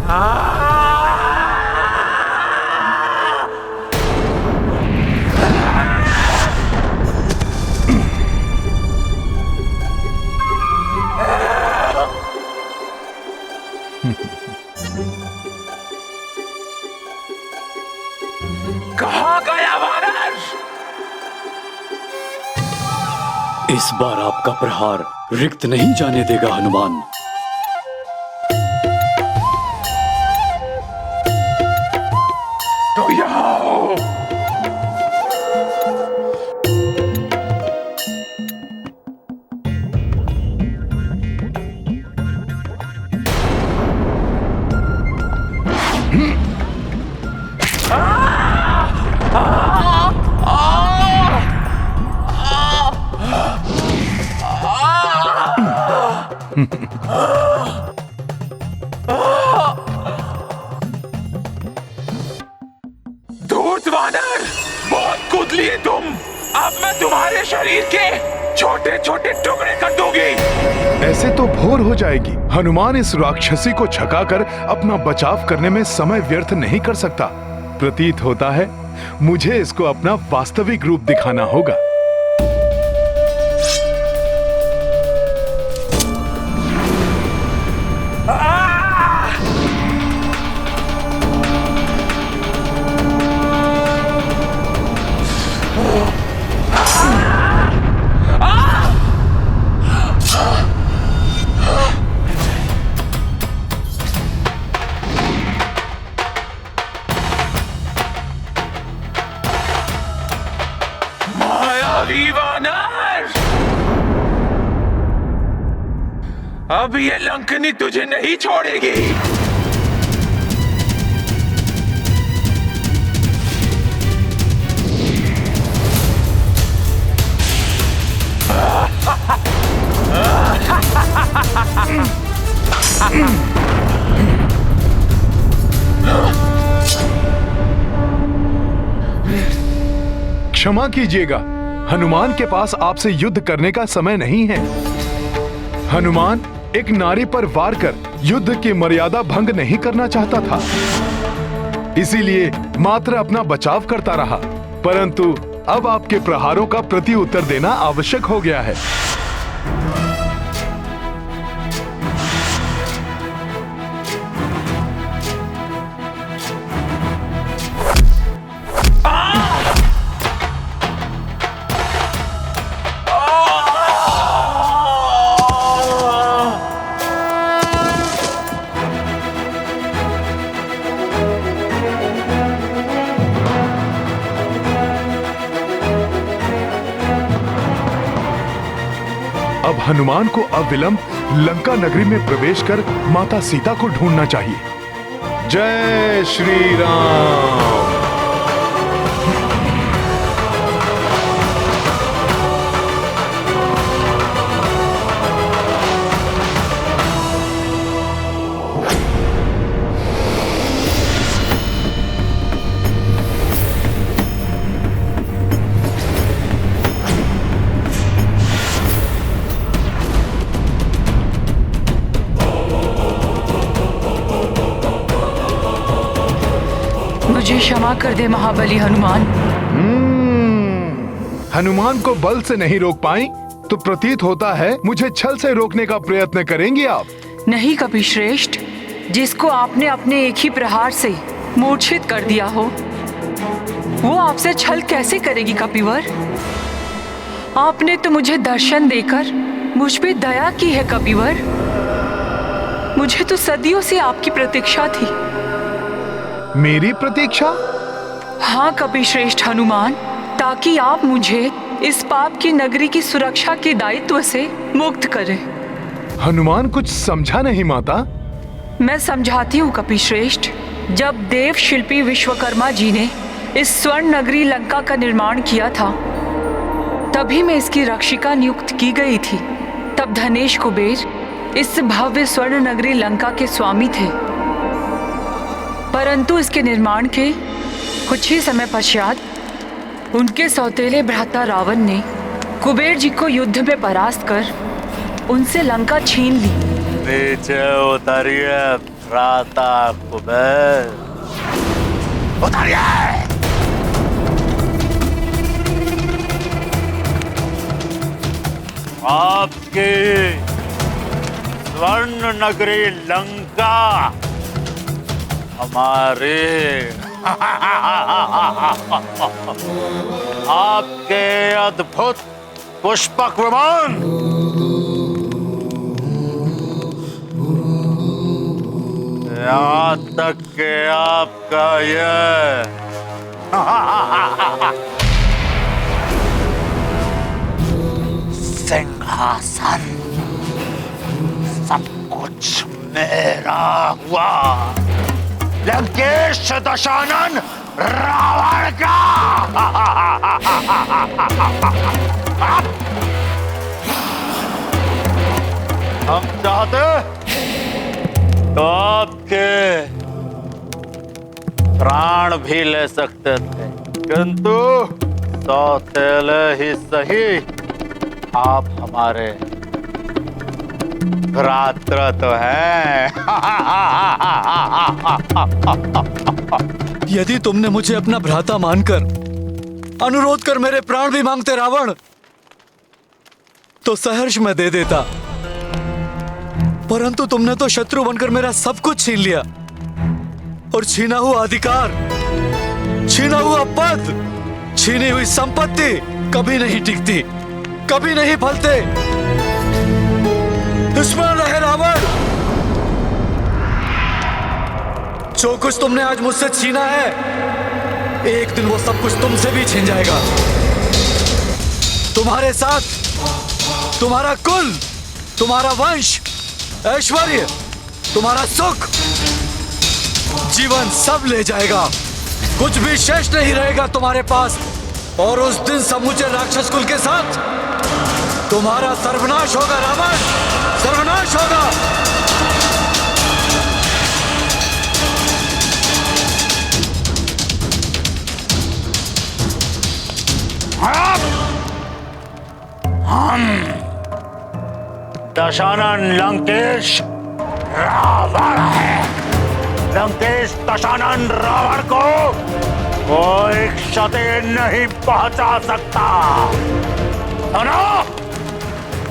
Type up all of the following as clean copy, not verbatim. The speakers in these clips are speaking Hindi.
कहाँ गया वानर? इस बार आपका प्रहार रिक्त नहीं जाने देगा हनुमान। तो यहाँ हो। धूर्त वानर, बहुत कूद लिए तुम। अब मैं तुम्हारे शरीर के छोटे छोटे टुकड़े कर दूंगी। ऐसे तो भोर हो जाएगी। हनुमान इस राक्षसी को छकाकर अपना बचाव करने में समय व्यर्थ नहीं कर सकता। प्रतीत होता है मुझे इसको अपना वास्तविक रूप दिखाना होगा। अब ये लंकनी तुझे नहीं छोड़ेगी। क्षमा कीजिएगा, हनुमान के पास आपसे युद्ध करने का समय नहीं है। हनुमान एक नारी पर वार कर युद्ध की मर्यादा भंग नहीं करना चाहता था, इसीलिए मात्र अपना बचाव करता रहा। परंतु अब आपके प्रहारों का प्रति उत्तर देना आवश्यक हो गया है। अब हनुमान को अविलंब लंका नगरी में प्रवेश कर माता सीता को ढूंढना चाहिए। जय श्री राम। मुझे क्षमा कर दे महाबली हनुमान। हनुमान को बल से नहीं रोक पाई तो प्रतीत होता है मुझे छल से रोकने का प्रयत्न करेंगी आप। नहीं कपिश्रेष्ठ, जिसको आपने अपने एक ही प्रहार से मूर्छित कर दिया हो वो आपसे छल कैसे करेगी कपिवर? आपने तो मुझे दर्शन देकर मुझ पे दया की है कपिवर। मुझे तो सदियों से आपकी प्रतीक्षा थी। मेरी प्रतीक्षा? हाँ कपिश्रेष्ठ हनुमान, ताकि आप मुझे इस पाप की नगरी की सुरक्षा के दायित्व से मुक्त करें। हनुमान कुछ समझा नहीं माता। मैं समझाती हूँ कपिश्रेष्ठ। जब देव शिल्पी विश्वकर्मा जी ने इस स्वर्ण नगरी लंका का निर्माण किया था तभी मैं इसकी रक्षिका नियुक्त की गई थी। तब धनेश कुबेर इस भव्य स्वर्ण नगरी लंका के स्वामी थे, परंतु इसके निर्माण के कुछ ही समय पश्चात उनके सौतेले भ्राता रावण ने कुबेर जी को युद्ध में परास्त कर उनसे लंका छीन ली। नीचे उतरिए, भ्राता कुबेर, उतरिए। आपकी स्वर्ण नगरी लंका हमारे आपके अद्भुत पुष्पक विमान यहाँ तक के आपका यह सिंहासन सब कुछ मेरा हुआ। लंकेश दशानन रावण का। हम चाहते तो आपके प्राण भी ले सकते थे, किंतु सौतेले ही सही आप हमारे भ्रात्र तो हैं। यदि तुमने मुझे अपना भ्राता मानकर अनुरोध कर मेरे प्राण भी मांगते रावण, तो सहर्ष मैं दे देता, परंतु तुमने तो शत्रु बनकर मेरा सब कुछ छीन लिया, और छीना हुआ अधिकार, छीना हुआ पद, छीनी हुई संपत्ति कभी नहीं टिकती, कभी नहीं फलते। दुश्मन रहे रावण, जो कुछ तुमने आज मुझसे छीना है, एक दिन वो सब कुछ तुमसे भी छीन जाएगा। तुम्हारे साथ तुम्हारा कुल, तुम्हारा वंश, ऐश्वर्य, तुम्हारा सुख, जीवन सब ले जाएगा। कुछ भी शेष नहीं रहेगा तुम्हारे पास, और उस दिन समूचे राक्षस कुल के साथ तुम्हारा सर्वनाश होगा रावण, सर्वनाश होगा। हम दशानन लंकेश रावण है। लंकेश दशानन रावण को कोई क्षति नहीं पहुंचा सकता। सुनो,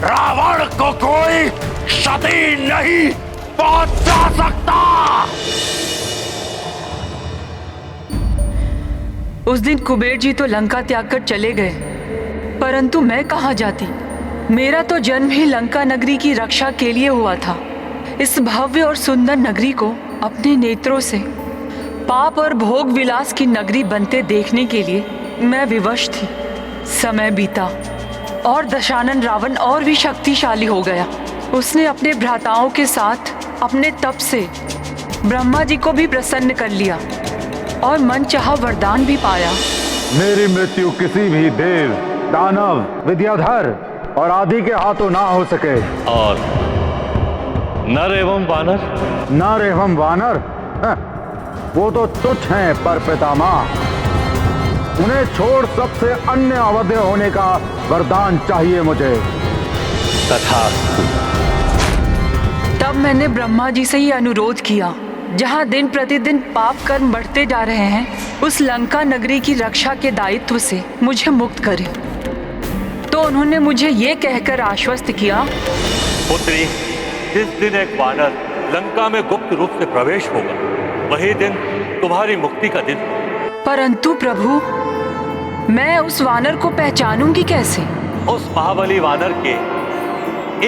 रावण को कोई क्षति नहीं पहुंचा सकता। उस दिन कुबेर जी तो लंका त्याग कर चले गए, परंतु मैं कहाँ जाती। मेरा तो जन्म ही लंका नगरी की रक्षा के लिए हुआ था। इस भव्य और सुंदर नगरी को अपने नेत्रों से पाप और भोग विलास की नगरी बनते देखने के लिए मैं विवश थी। समय बीता और दशानन रावण और भी शक्तिशाली हो गया। उसने अपने भ्राताओं के साथ अपने तप से ब्रह्मा जी को भी प्रसन्न कर लिया और मनचाहा वरदान भी पाया। मेरी मृत्यु किसी भी देव, दानव, विद्याधर और आदि के हाथों ना हो सके। और नर एवं वानर? नर एवं वानर वो तो तुच्छ हैं पर पितामह। उन्हें छोड़ सबसे अन्य अवध्य होने का वरदान चाहिए मुझे। तथास्तु। तब मैंने ब्रह्मा जी से ही अनुरोध किया, जहाँ दिन प्रतिदिन पाप कर्म बढ़ते जा रहे हैं, उस लंका नगरी की रक्षा के दायित्व से मुझे मुक्त करें। तो उन्होंने मुझे ये कहकर आश्वस्त किया, पुत्री, जिस दिन एक वानर लंका में गुप्त रूप से प्रवेश होगा, वही दिन तुम्हारी मुक्ति का दिन। परंतु प्रभु, मैं उस वानर को पहचानूंगी कैसे? उस महाबली वानर के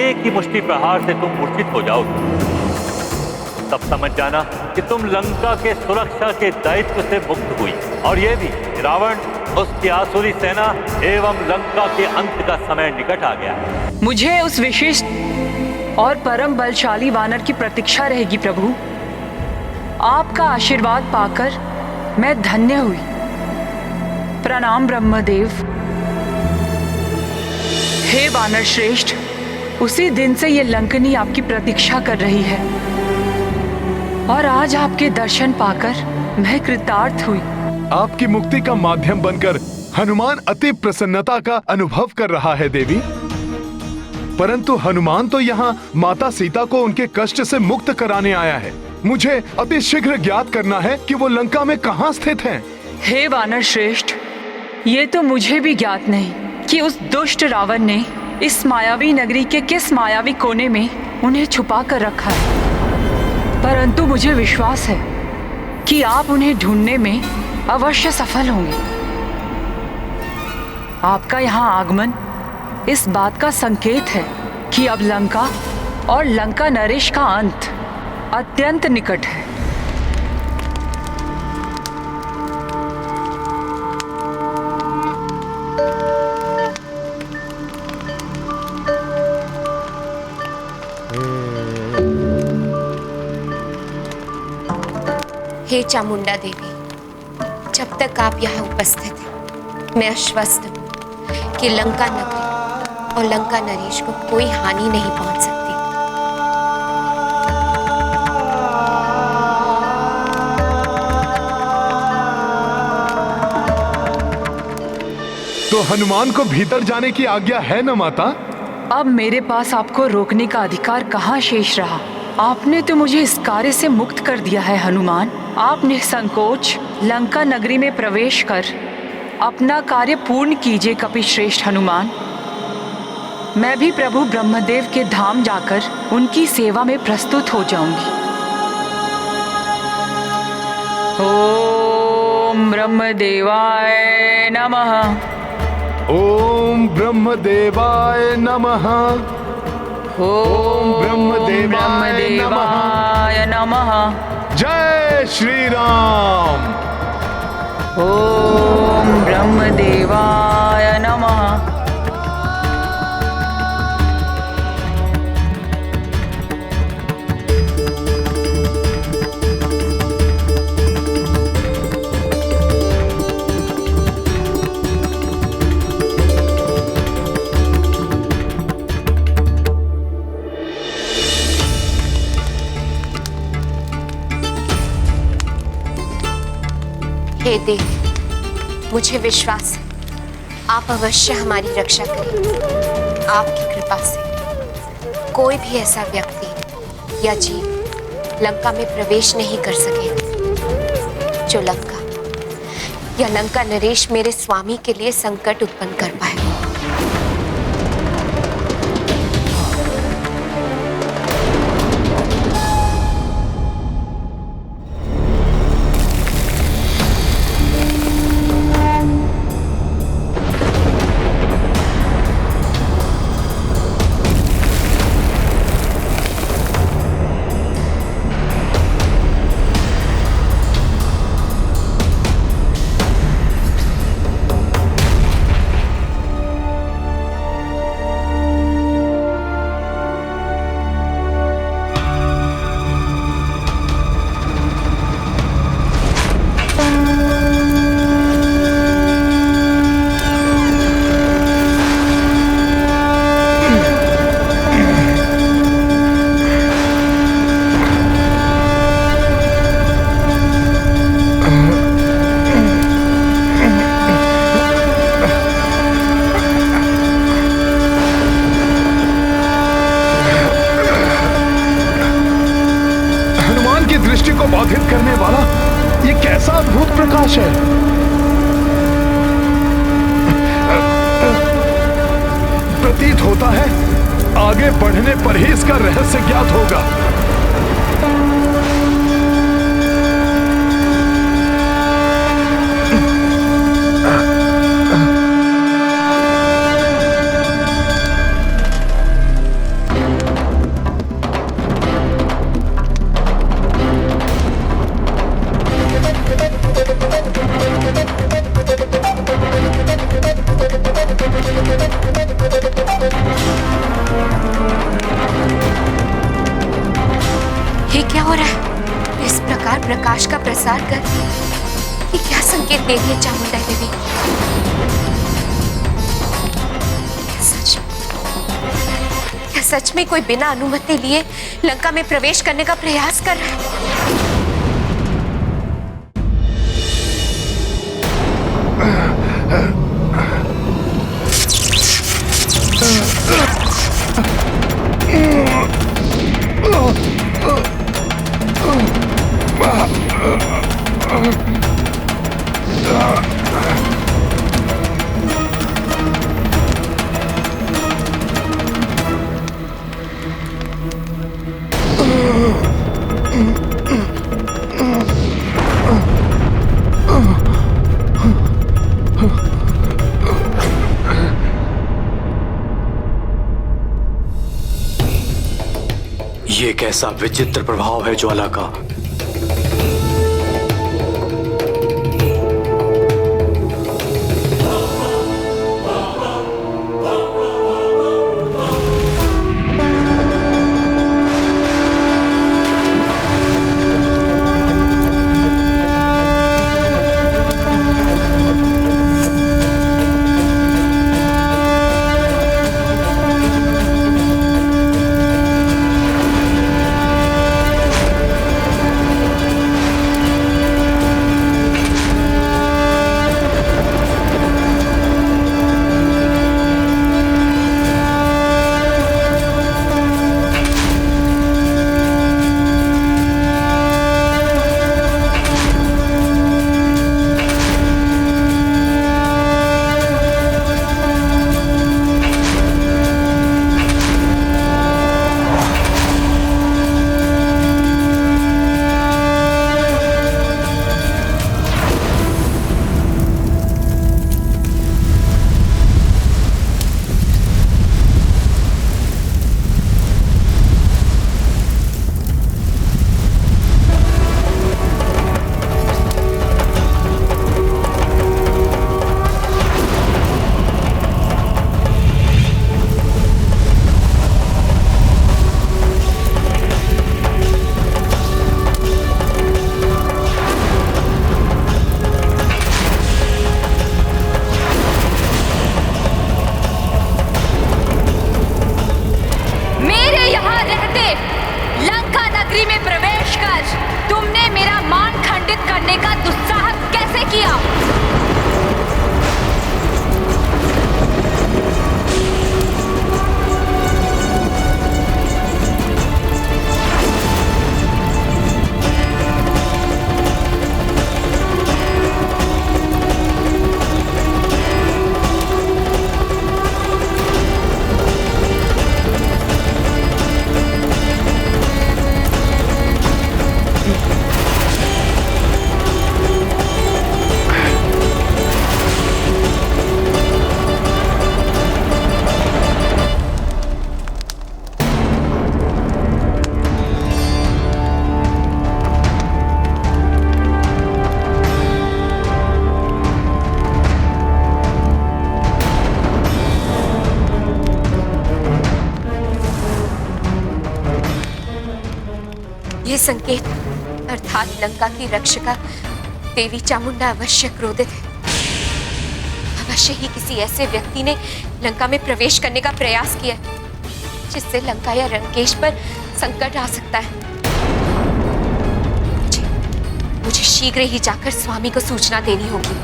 एक ही मुष्टि प्रहार से तुम मूर्छित हो जाओगे। तब समझ जाना कि तुम लंका के सुरक्षा के दायित्व से मुक्त हुई, और ये भी रावण, उसकी आसुरी सेना एवं लंका के अंत का समय निकट आ गया है। मुझे उस विशिष्ट और परम बलशाली वानर की प्रतीक्षा रहेगी प्रभु। आपका आशीर्वाद पाकर मैं धन्य हुई। प्रणाम ब्रह्मदेव। हे वानर श्रेष्ठ, उसी दिन से ये लंकनी आपकी प्रतीक्षा कर रही है, और आज आपके दर्शन पाकर मैं कृतार्थ हुई। आपकी मुक्ति का माध्यम बनकर हनुमान अति प्रसन्नता का अनुभव कर रहा है देवी। परंतु हनुमान तो यहाँ माता सीता को उनके कष्ट से मुक्त कराने आया है। मुझे अति शीघ्र ज्ञात करना है कि वो लंका में कहाँ स्थित हैं। हे वानर श्रेष्ठ, ये तो मुझे भी ज्ञात नहीं कि उस दुष्ट रावण ने इस मायावी नगरी के किस मायावी कोने में उन्हें छुपा कर रखा है, परंतु मुझे विश्वास है कि आप उन्हें ढूंढने में अवश्य सफल होंगे। आपका यहाँ आगमन इस बात का संकेत है कि अब लंका और लंका नरेश का अंत अत्यंत निकट है। हे चामुंडा देवी, जब तक आप यहाँ उपस्थित हैं, मैं आश्वस्त हूँ कि लंका नगरी और लंका नरेश को कोई हानि नहीं पहुँच सकती। तो हनुमान को भीतर जाने की आज्ञा है न माता? अब मेरे पास आपको रोकने का अधिकार कहाँ शेष रहा। आपने तो मुझे इस कार्य से मुक्त कर दिया है हनुमान। आप निसंकोच लंका नगरी में प्रवेश कर अपना कार्य पूर्ण कीजिए कपिश्रेष्ठ हनुमान। मैं भी प्रभु ब्रह्मदेव के धाम जाकर उनकी सेवा में प्रस्तुत हो जाऊंगी। ओम ब्रह्मदेवाय नमः। ओम ब्रह्मदेवाय नमः। ओम ब्रह्मदेवाय नमः। जय श्री राम। ओम ब्रह्मदेवाय नमः। हे देवी, मुझे विश्वास है आप अवश्य हमारी रक्षा करेंगे। आपकी कृपा से कोई भी ऐसा व्यक्ति या जीव लंका में प्रवेश नहीं कर सकेगा जो लंका या लंका नरेश मेरे स्वामी के लिए संकट उत्पन्न कर पाए। दृष्टि को बाधित करने वाला ये कैसा अद्भुत प्रकाश है। प्रतीत होता है आगे बढ़ने पर ही इसका रहस्य ज्ञात होगा। ये क्या हो रहा है? इस प्रकार प्रकाश का प्रसार कर ये क्या संकेत दे रही है चामुंडा देवी? क्या सच में कोई बिना अनुमति लिए लंका में प्रवेश करने का प्रयास कर रहा है? ये कैसा विचित्र प्रभाव है ज्वाला का। ये संकेत अर्थात लंका की रक्षिका देवी चामुंडा अवश्य क्रोधित है। अवश्य ही किसी ऐसे व्यक्ति ने लंका में प्रवेश करने का प्रयास किया जिससे लंका या लंकेश पर संकट आ सकता है। मुझे शीघ्र ही जाकर स्वामी को सूचना देनी होगी।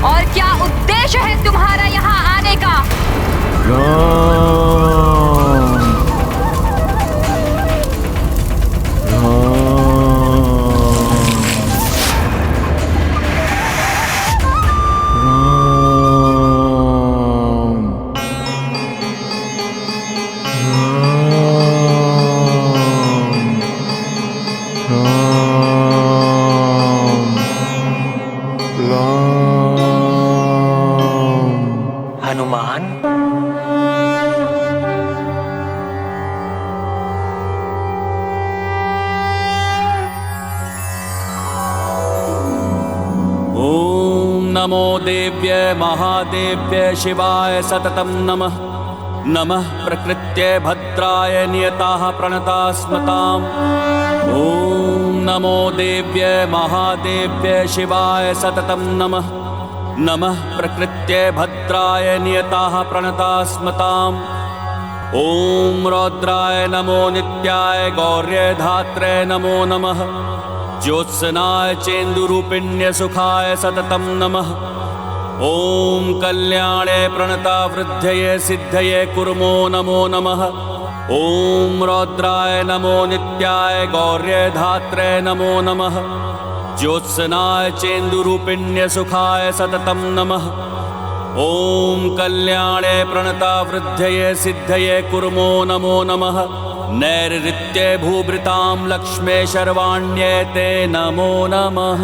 और क्या उद्देश्य है तुम्हारा यहाँ आने का? हनुमान, ओम नमो देव्य महादेव्य शिवाय सततं नमः। नमः प्रकृत्यै भद्राय नियताः प्रणतास्मताम्। ओम नमो देव्य महादेव्य शिवाय सततं नमः। नमः प्रकृत्यै भद्राय नियताः प्रणतास्मताम्। ओम रौद्राय नमो नित्याय गौर्य धात्रे नमो नमः। ज्योत्सनाय चेन्दुरूपिण्य सुखाय सततं नमः। ओम कल्याणे प्रणता वृद्धये सिद्धये कुर्मो नमो नमः। ओम रौद्राय नमो नित्याय गौर्य धात्रे नमो नमः। ज्योत्सनाय चेन्दुरूपिण्य सुखाय सततं नमः। ओम कल्याणे प्रणता वृद्धये सिद्धये कुर्मो नमो नमः। नैऋत्ये भूभृतां लक्ष्मे शर्वाण्ये ते नमो नमः।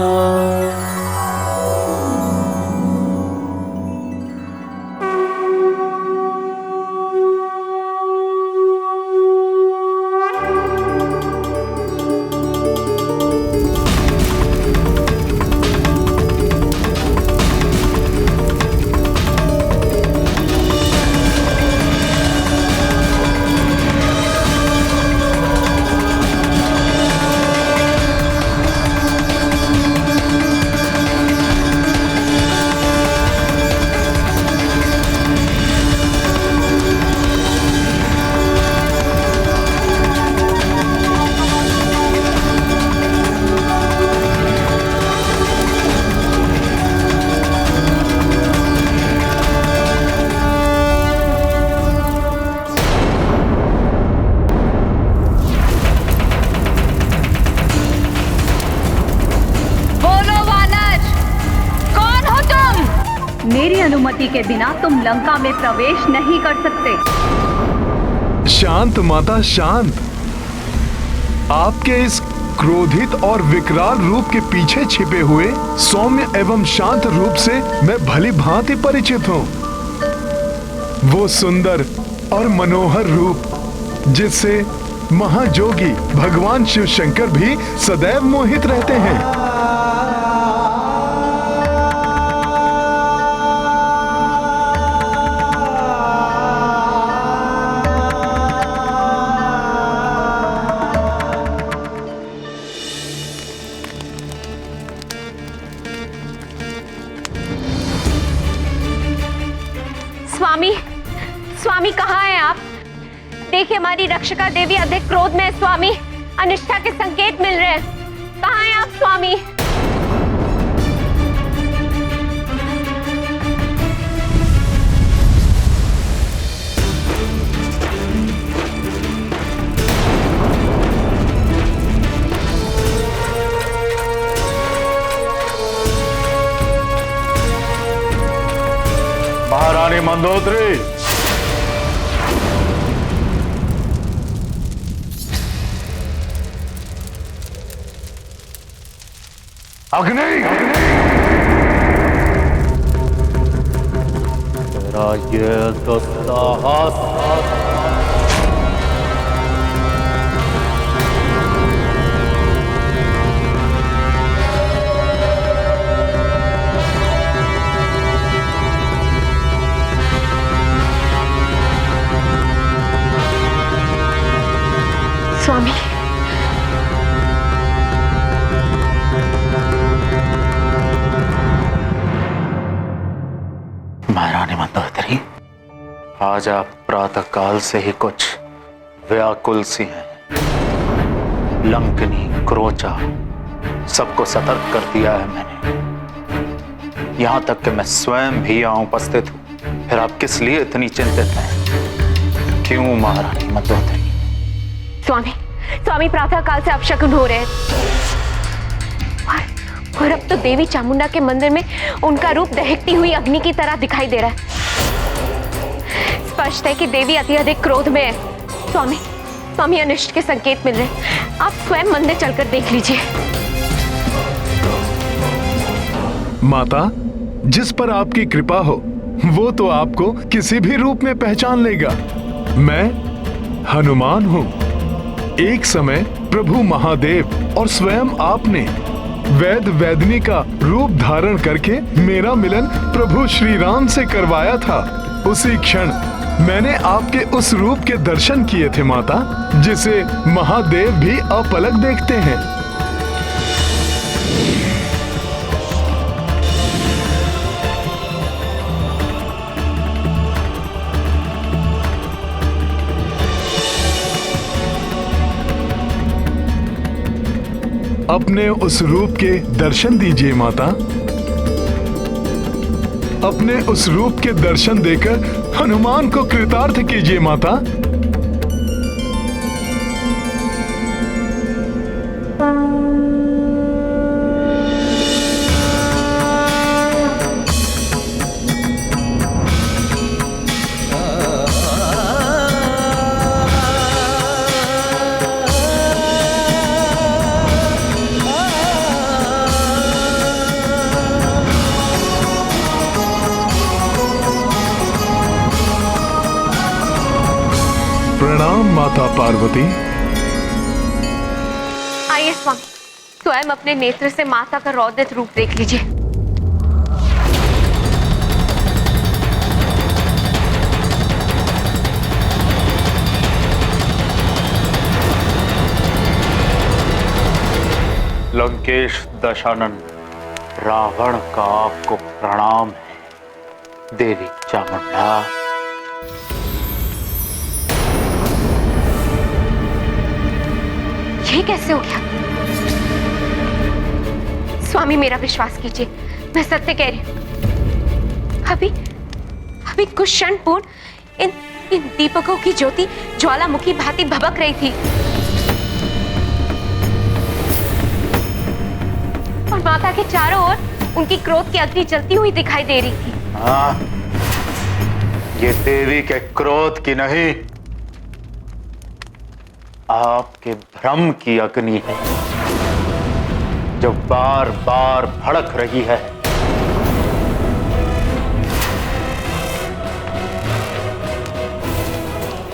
मेरी अनुमति के बिना तुम लंका में प्रवेश नहीं कर सकते। शांत माता शांत। आपके इस क्रोधित और विकराल रूप के पीछे छिपे हुए सौम्य एवं शांत रूप से मैं भली भांति परिचित हूं। वो सुंदर और मनोहर रूप जिससे महाजोगी भगवान शिव शंकर भी सदैव मोहित रहते हैं। स्वामी, स्वामी कहाँ हैं आप? देखिए हमारी रक्षिका देवी अधिक क्रोध में है स्वामी। अनिष्टा के संकेत मिल रहे हैं। कहाँ हैं आप स्वामी? महारानी मंदोदरी, अग्नि, तेरा ये तो साहस। स्वामी, महारानी मंदोदरी, आज आप प्रातः काल से ही कुछ व्याकुल सी हैं। लंकनी, क्रोचा सबको सतर्क कर दिया है मैंने। यहां तक कि मैं स्वयं भी यहां उपस्थित हूं। फिर आप किस लिए इतनी चिंतित हैं? क्यों महारानी मंदोदरी? स्वामी, स्वामी प्रातः काल से अपशकुन हो रहे हैं। और अब तो देवी चामुंडा के मंदिर में उनका रूप दहकती हुई अग्नि की तरह दिखाई दे रहा है। स्पष्ट है कि देवी अत्यधिक क्रोध में है। स्वामी, स्वामी अनिष्ट के संकेत मिल रहे हैं। आप स्वयं मंदिर चलकर देख लीजिए। माता, जिस पर आपकी कृपा हो वो तो आपको किसी भी रूप में पहचान लेगा। मैं हनुमान हूं। एक समय प्रभु महादेव और स्वयं आपने वैद वेदनी का रूप धारण करके मेरा मिलन प्रभु श्री राम से करवाया था। उसी क्षण मैंने आपके उस रूप के दर्शन किए थे माता, जिसे महादेव भी अपलक देखते हैं। अपने उस रूप के दर्शन दीजिए माता। अपने उस रूप के दर्शन देकर हनुमान को कृतार्थ कीजिए माता। प्रणाम माता पार्वती। आइए स्वामी, स्वयं अपने नेत्र से माता का रौद्र रूप देख लीजिए। लंकेश दशानन, रावण का आपको प्रणाम है। देवी चामुंडा, ये कैसे हो गया? स्वामी मेरा विश्वास कीजिए, मैं सत्य कह रही हूं। अभी कुछ क्षण पूर्व इन दीपकों की ज्योति ज्वालामुखी भांति भभक रही थी और माता के चारों ओर उनकी क्रोध की अग्नि जलती हुई दिखाई दे रही थी। हाँ, ये देवी के क्रोध की नहीं, आपके भ्रम की अग्नि है जो बार बार भड़क रही है।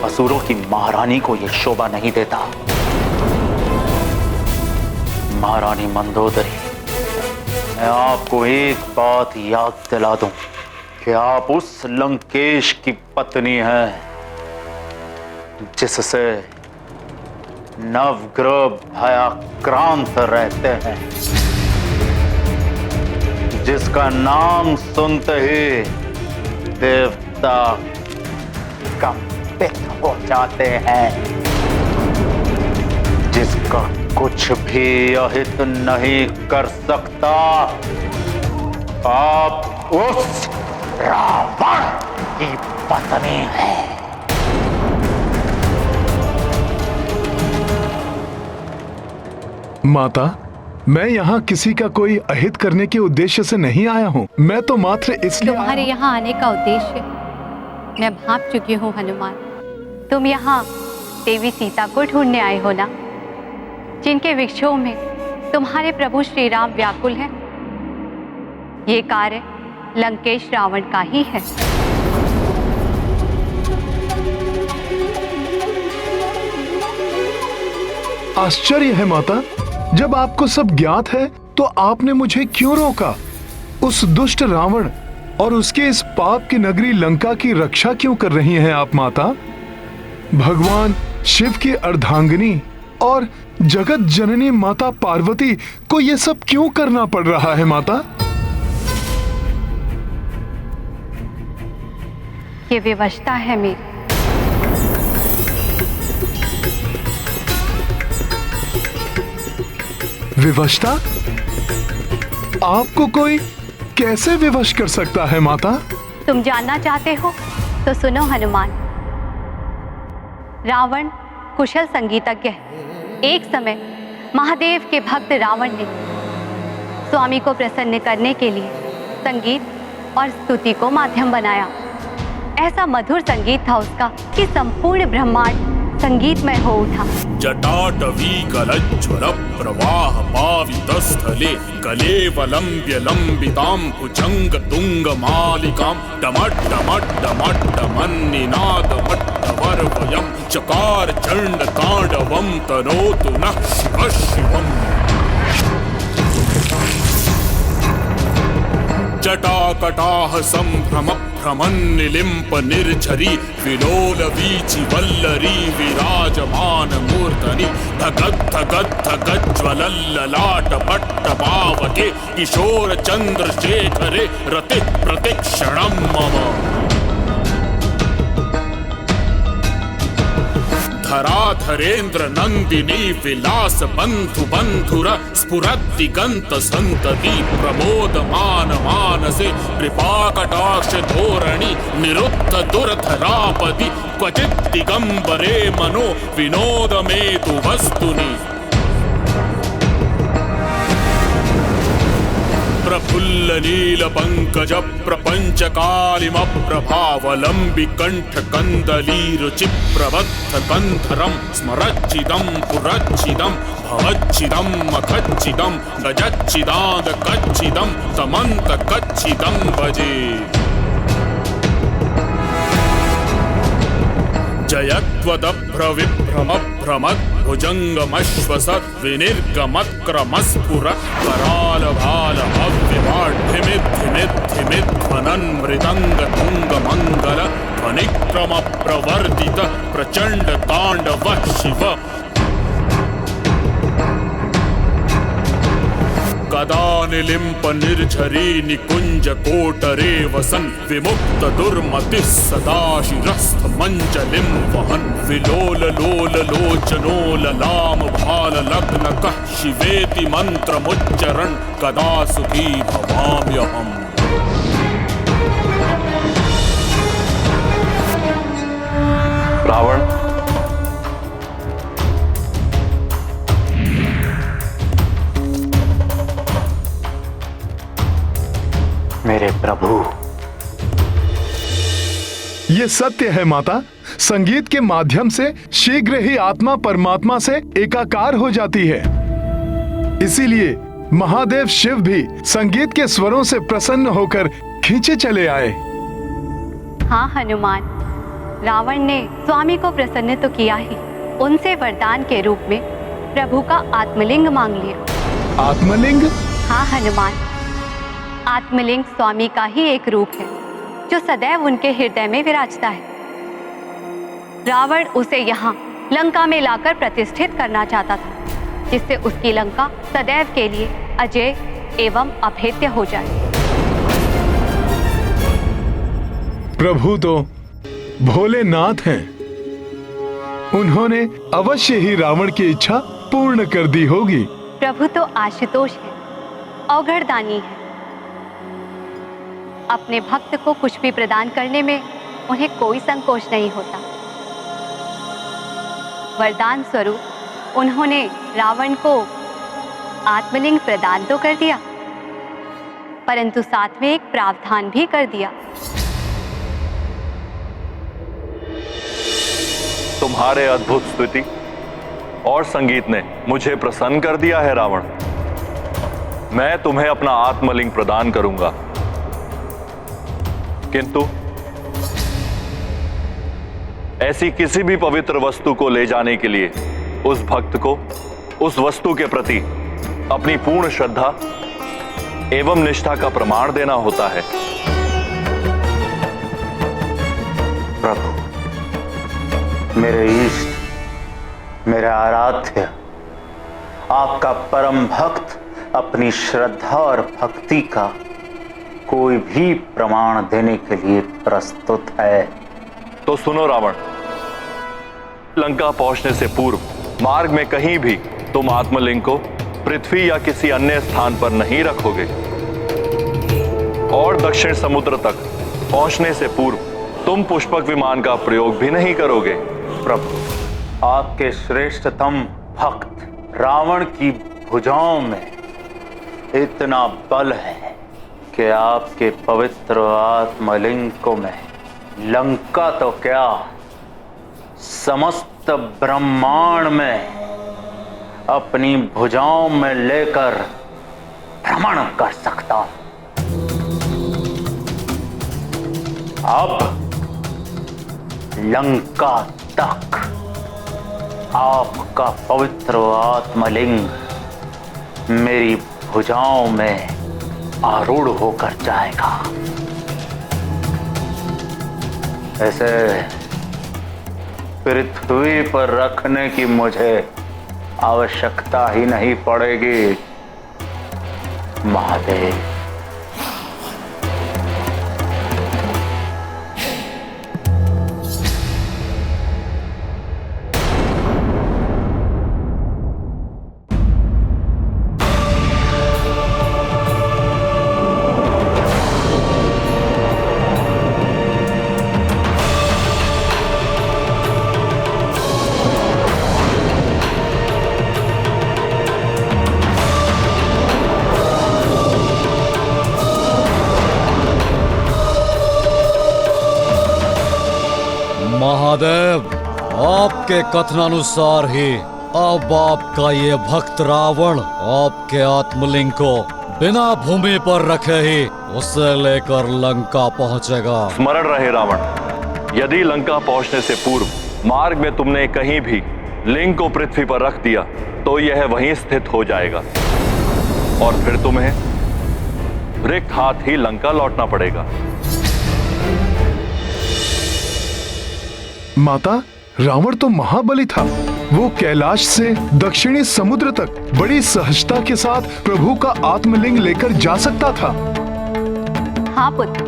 असुरों की महारानी को यह शोभा नहीं देता। महारानी मंदोदरी, मैं आपको एक बात याद दिला दूं कि आप उस लंकेश की पत्नी हैं जिससे नवग्रह भयाक्रांत रहते हैं, जिसका नाम सुनते ही देवता कंपित हो जाते हैं, जिसका कुछ भी अहित नहीं कर सकता। आप उस रावण की पत्नी हैं। माता, मैं यहाँ किसी का कोई अहित करने के उद्देश्य से नहीं आया हूँ। मैं तो मात्र इसलिए तुम्हारे यहाँ आने का उद्देश्य मैं भांप चुकी हूँ हनुमान। तुम यहाँ देवी सीता को ढूंढने आए हो ना, जिनके विक्षोभ में तुम्हारे प्रभु श्री राम व्याकुल हैं। ये कार्य लंकेश रावण का ही है। आश्चर्य है माता, जब आपको सब ज्ञात है तो आपने मुझे क्यों रोका? उस दुष्ट रावण और उसके इस पाप की नगरी लंका की रक्षा क्यों कर रही हैं आप माता? भगवान शिव की अर्धांगिनी और जगत जननी माता पार्वती को यह सब क्यों करना पड़ रहा है माता? ये विवशता है मेरी। विवशता? आपको कोई कैसे विवश कर सकता है माता? तुम जानना चाहते हो तो सुनो हनुमान। रावण कुशल संगीतज्ञ है। एक समय महादेव के भक्त रावण ने स्वामी को प्रसन्न करने के लिए संगीत और स्तुति को माध्यम बनाया। ऐसा मधुर संगीत था उसका कि संपूर्ण ब्रह्मांड संगीतमय हो उठा। जटाटवी गलज्ज्वल प्रवाह पावितस्थले कलेवलम्ब्य लम्बितां कुचंग तुंग मालिकां डमड्डमड्डमड्डमन्निनादमड्डवर्वयं चकार चंड तांडवं तनोतु नः शिवः शिवम्। जटाकटाह संभ्रम भ्रमन्निलिम्प निर्झरी विलोल वीचि वल्लरी विराजमान मूर्धनि धगद् धगद् धगज्ज्वलल्ललाट पट्टपावके किशोर चंद्रशेखरे रति प्रतिक्षणं मम। धराधरेन्द्र नंदिनी विलास बंधु बंधुर स्फुरद्दिगंत संतति प्रमोदमान मानसे कृपा कटाक्ष धोरणि निरुद्ध दुर्धरापदि क्वचित् दिगंबरे मनो विनोद मेतु वस्तुनि। प्रफुल्ल नील पंकज प्रपंच कालिम प्रभावलंबि कंठ कंदली रुचि प्रबद्ध कंधरम स्मरच्चिदं पुरच्चिदं भवच्चिदं मखच्चिदं गजच्चिदाद कच्चिदं तमंत कच्चिदं भजे। जयत्वदभ्रविभ्रमभ्रमद्भुजङ्गमश्वसद्विनिर्गमत्क्रमस्फुर करालभालभव्यमाढ्यमिद्धिमिद्धिमिध्वनन्मृदङ्गतुङ्गमङ्गल ध्वनिक्रमप्रवर्धित प्रचण्डताण्डव शिव कदा निलिम्प निर्झरी निकुंज कोटरे वसन विमुक्त दुर्मतिः सदा शिरस्थ मंजलिं वहन विलोल लोल लोचनो ललाम भाल लग्न कः शिवेति मंत्रमुच्चरण कदा सुखी भवाम्यहम्। रावण, मेरे प्रभु, ये सत्य है माता। संगीत के माध्यम से शीघ्र ही आत्मा परमात्मा से एकाकार हो जाती है। इसीलिए महादेव शिव भी संगीत के स्वरों से प्रसन्न होकर खींचे चले आए। हाँ हनुमान, रावण ने स्वामी को प्रसन्न तो किया ही, उनसे वरदान के रूप में प्रभु का आत्मलिंग मांग लिया। आत्मलिंग? हाँ हनुमान, आत्मलिंग स्वामी का ही एक रूप है जो सदैव उनके हृदय में विराजता है। रावण उसे यहाँ लंका में लाकर प्रतिष्ठित करना चाहता था, जिससे उसकी लंका सदैव के लिए अजय एवं अभेद्य हो जाए। प्रभु तो भोलेनाथ हैं। उन्होंने अवश्य ही रावण की इच्छा पूर्ण कर दी होगी। प्रभु तो आशुतोष है, अवघड़दानी है। अपने भक्त को कुछ भी प्रदान करने में उन्हें कोई संकोच नहीं होता। वरदान स्वरूप उन्होंने रावण को आत्मलिंग प्रदान तो कर दिया, परंतु साथ में एक प्रावधान भी कर दिया। तुम्हारे अद्भुत स्तुति और संगीत ने मुझे प्रसन्न कर दिया है रावण। मैं तुम्हें अपना आत्मलिंग प्रदान करूंगा, किंतु ऐसी किसी भी पवित्र वस्तु को ले जाने के लिए उस भक्त को उस वस्तु के प्रति अपनी पूर्ण श्रद्धा एवं निष्ठा का प्रमाण देना होता है। प्रभु, मेरे इष्ट, मेरे आराध्य, आपका परम भक्त अपनी श्रद्धा और भक्ति का कोई भी प्रमाण देने के लिए प्रस्तुत है। तो सुनो रावण, लंका पहुंचने से पूर्व मार्ग में कहीं भी तुम आत्मलिंग को पृथ्वी या किसी अन्य स्थान पर नहीं रखोगे, और दक्षिण समुद्र तक पहुंचने से पूर्व तुम पुष्पक विमान का प्रयोग भी नहीं करोगे। प्रभु, आपके श्रेष्ठतम भक्त रावण की भुजाओं में इतना बल है कि आपके पवित्र आत्मलिंग को मैं लंका तो क्या, समस्त ब्रह्मांड में अपनी भुजाओं में लेकर भ्रमण कर सकता हूं। अब लंका तक आपका पवित्र आत्मलिंग मेरी भुजाओं में आरूढ़ होकर जाएगा। ऐसे पृथ्वी पर रखने की मुझे आवश्यकता ही नहीं पड़ेगी महादेव। महादेव, आपके कथनानुसार ही अब आपका ये भक्त रावण आपके आत्मलिंग को बिना भूमि पर रखे ही उसे लेकर लंका पहुंचेगा। स्मरण रहे रावण, यदि लंका पहुंचने से पूर्व मार्ग में तुमने कहीं भी लिंग को पृथ्वी पर रख दिया तो यह वहीं स्थित हो जाएगा और फिर तुम्हें रिक्त हाथ ही लंका लौटना पड़ेगा। माता, रावण तो महाबली था। वो कैलाश से दक्षिणी समुद्र तक बड़ी सहजता के साथ प्रभु का आत्मलिंग लेकर जा सकता था। हाँ पुत्र,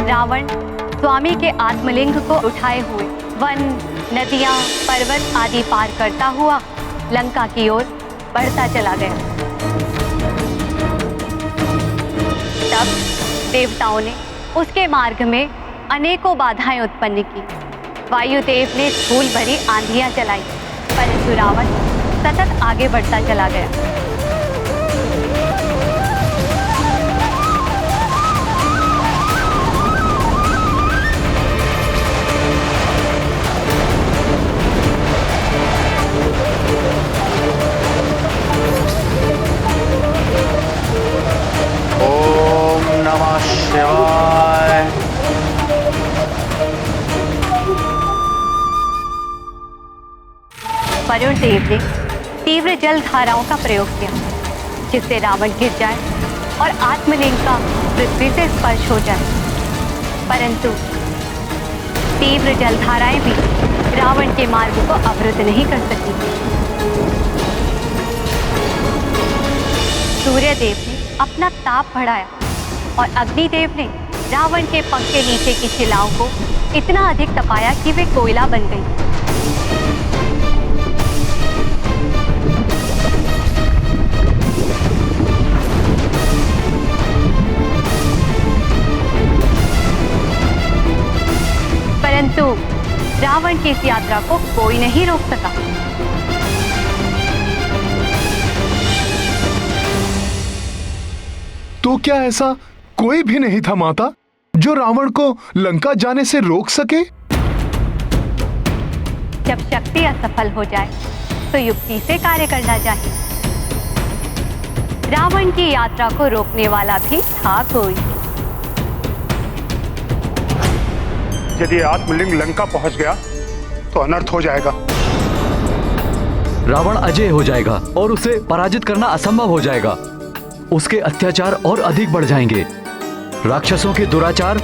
रावण स्वामी के आत्मलिंग को उठाए हुए वन, नदियां, पर्वत आदि पार करता हुआ लंका की ओर बढ़ता चला गया। तब देवताओं ने उसके मार्ग में अनेकों बाधाएं उत्पन्न की। वायुदेव ने धूल भरी आंधियां चलाई, परंतु रावण सतत आगे बढ़ता चला गया। ओम नमः शिवाय। वरुण देव ने तीव्र जल धाराओं का प्रयोग किया, जिससे रावण गिर जाए और आत्मलिंग का पृथ्वी से स्पर्श हो जाए। परंतु तीव्र जल धाराएं भी रावण के मार्ग को अवरुद्ध नहीं कर सकी। सूर्यदेव ने अपना ताप बढ़ाया और अग्निदेव ने रावण के पंख के नीचे की शिलाओं को इतना अधिक तपाया कि वे कोयला बन गई। परंतु रावण की इस यात्रा को कोई नहीं रोक सका। तो क्या ऐसा कोई भी नहीं था माता, जो रावण को लंका जाने से रोक सके? जब शक्ति असफल हो जाए तो युक्ति से कार्य करना चाहिए। रावण की यात्रा को रोकने वाला भी था कोई। यदि आत्मलिंग लंका पहुंच गया तो अनर्थ हो जाएगा। रावण अजय हो जाएगा और उसे पराजित करना असंभव हो जाएगा। उसके अत्याचार और अधिक बढ़ जाएंगे। राक्षसों के दुराचार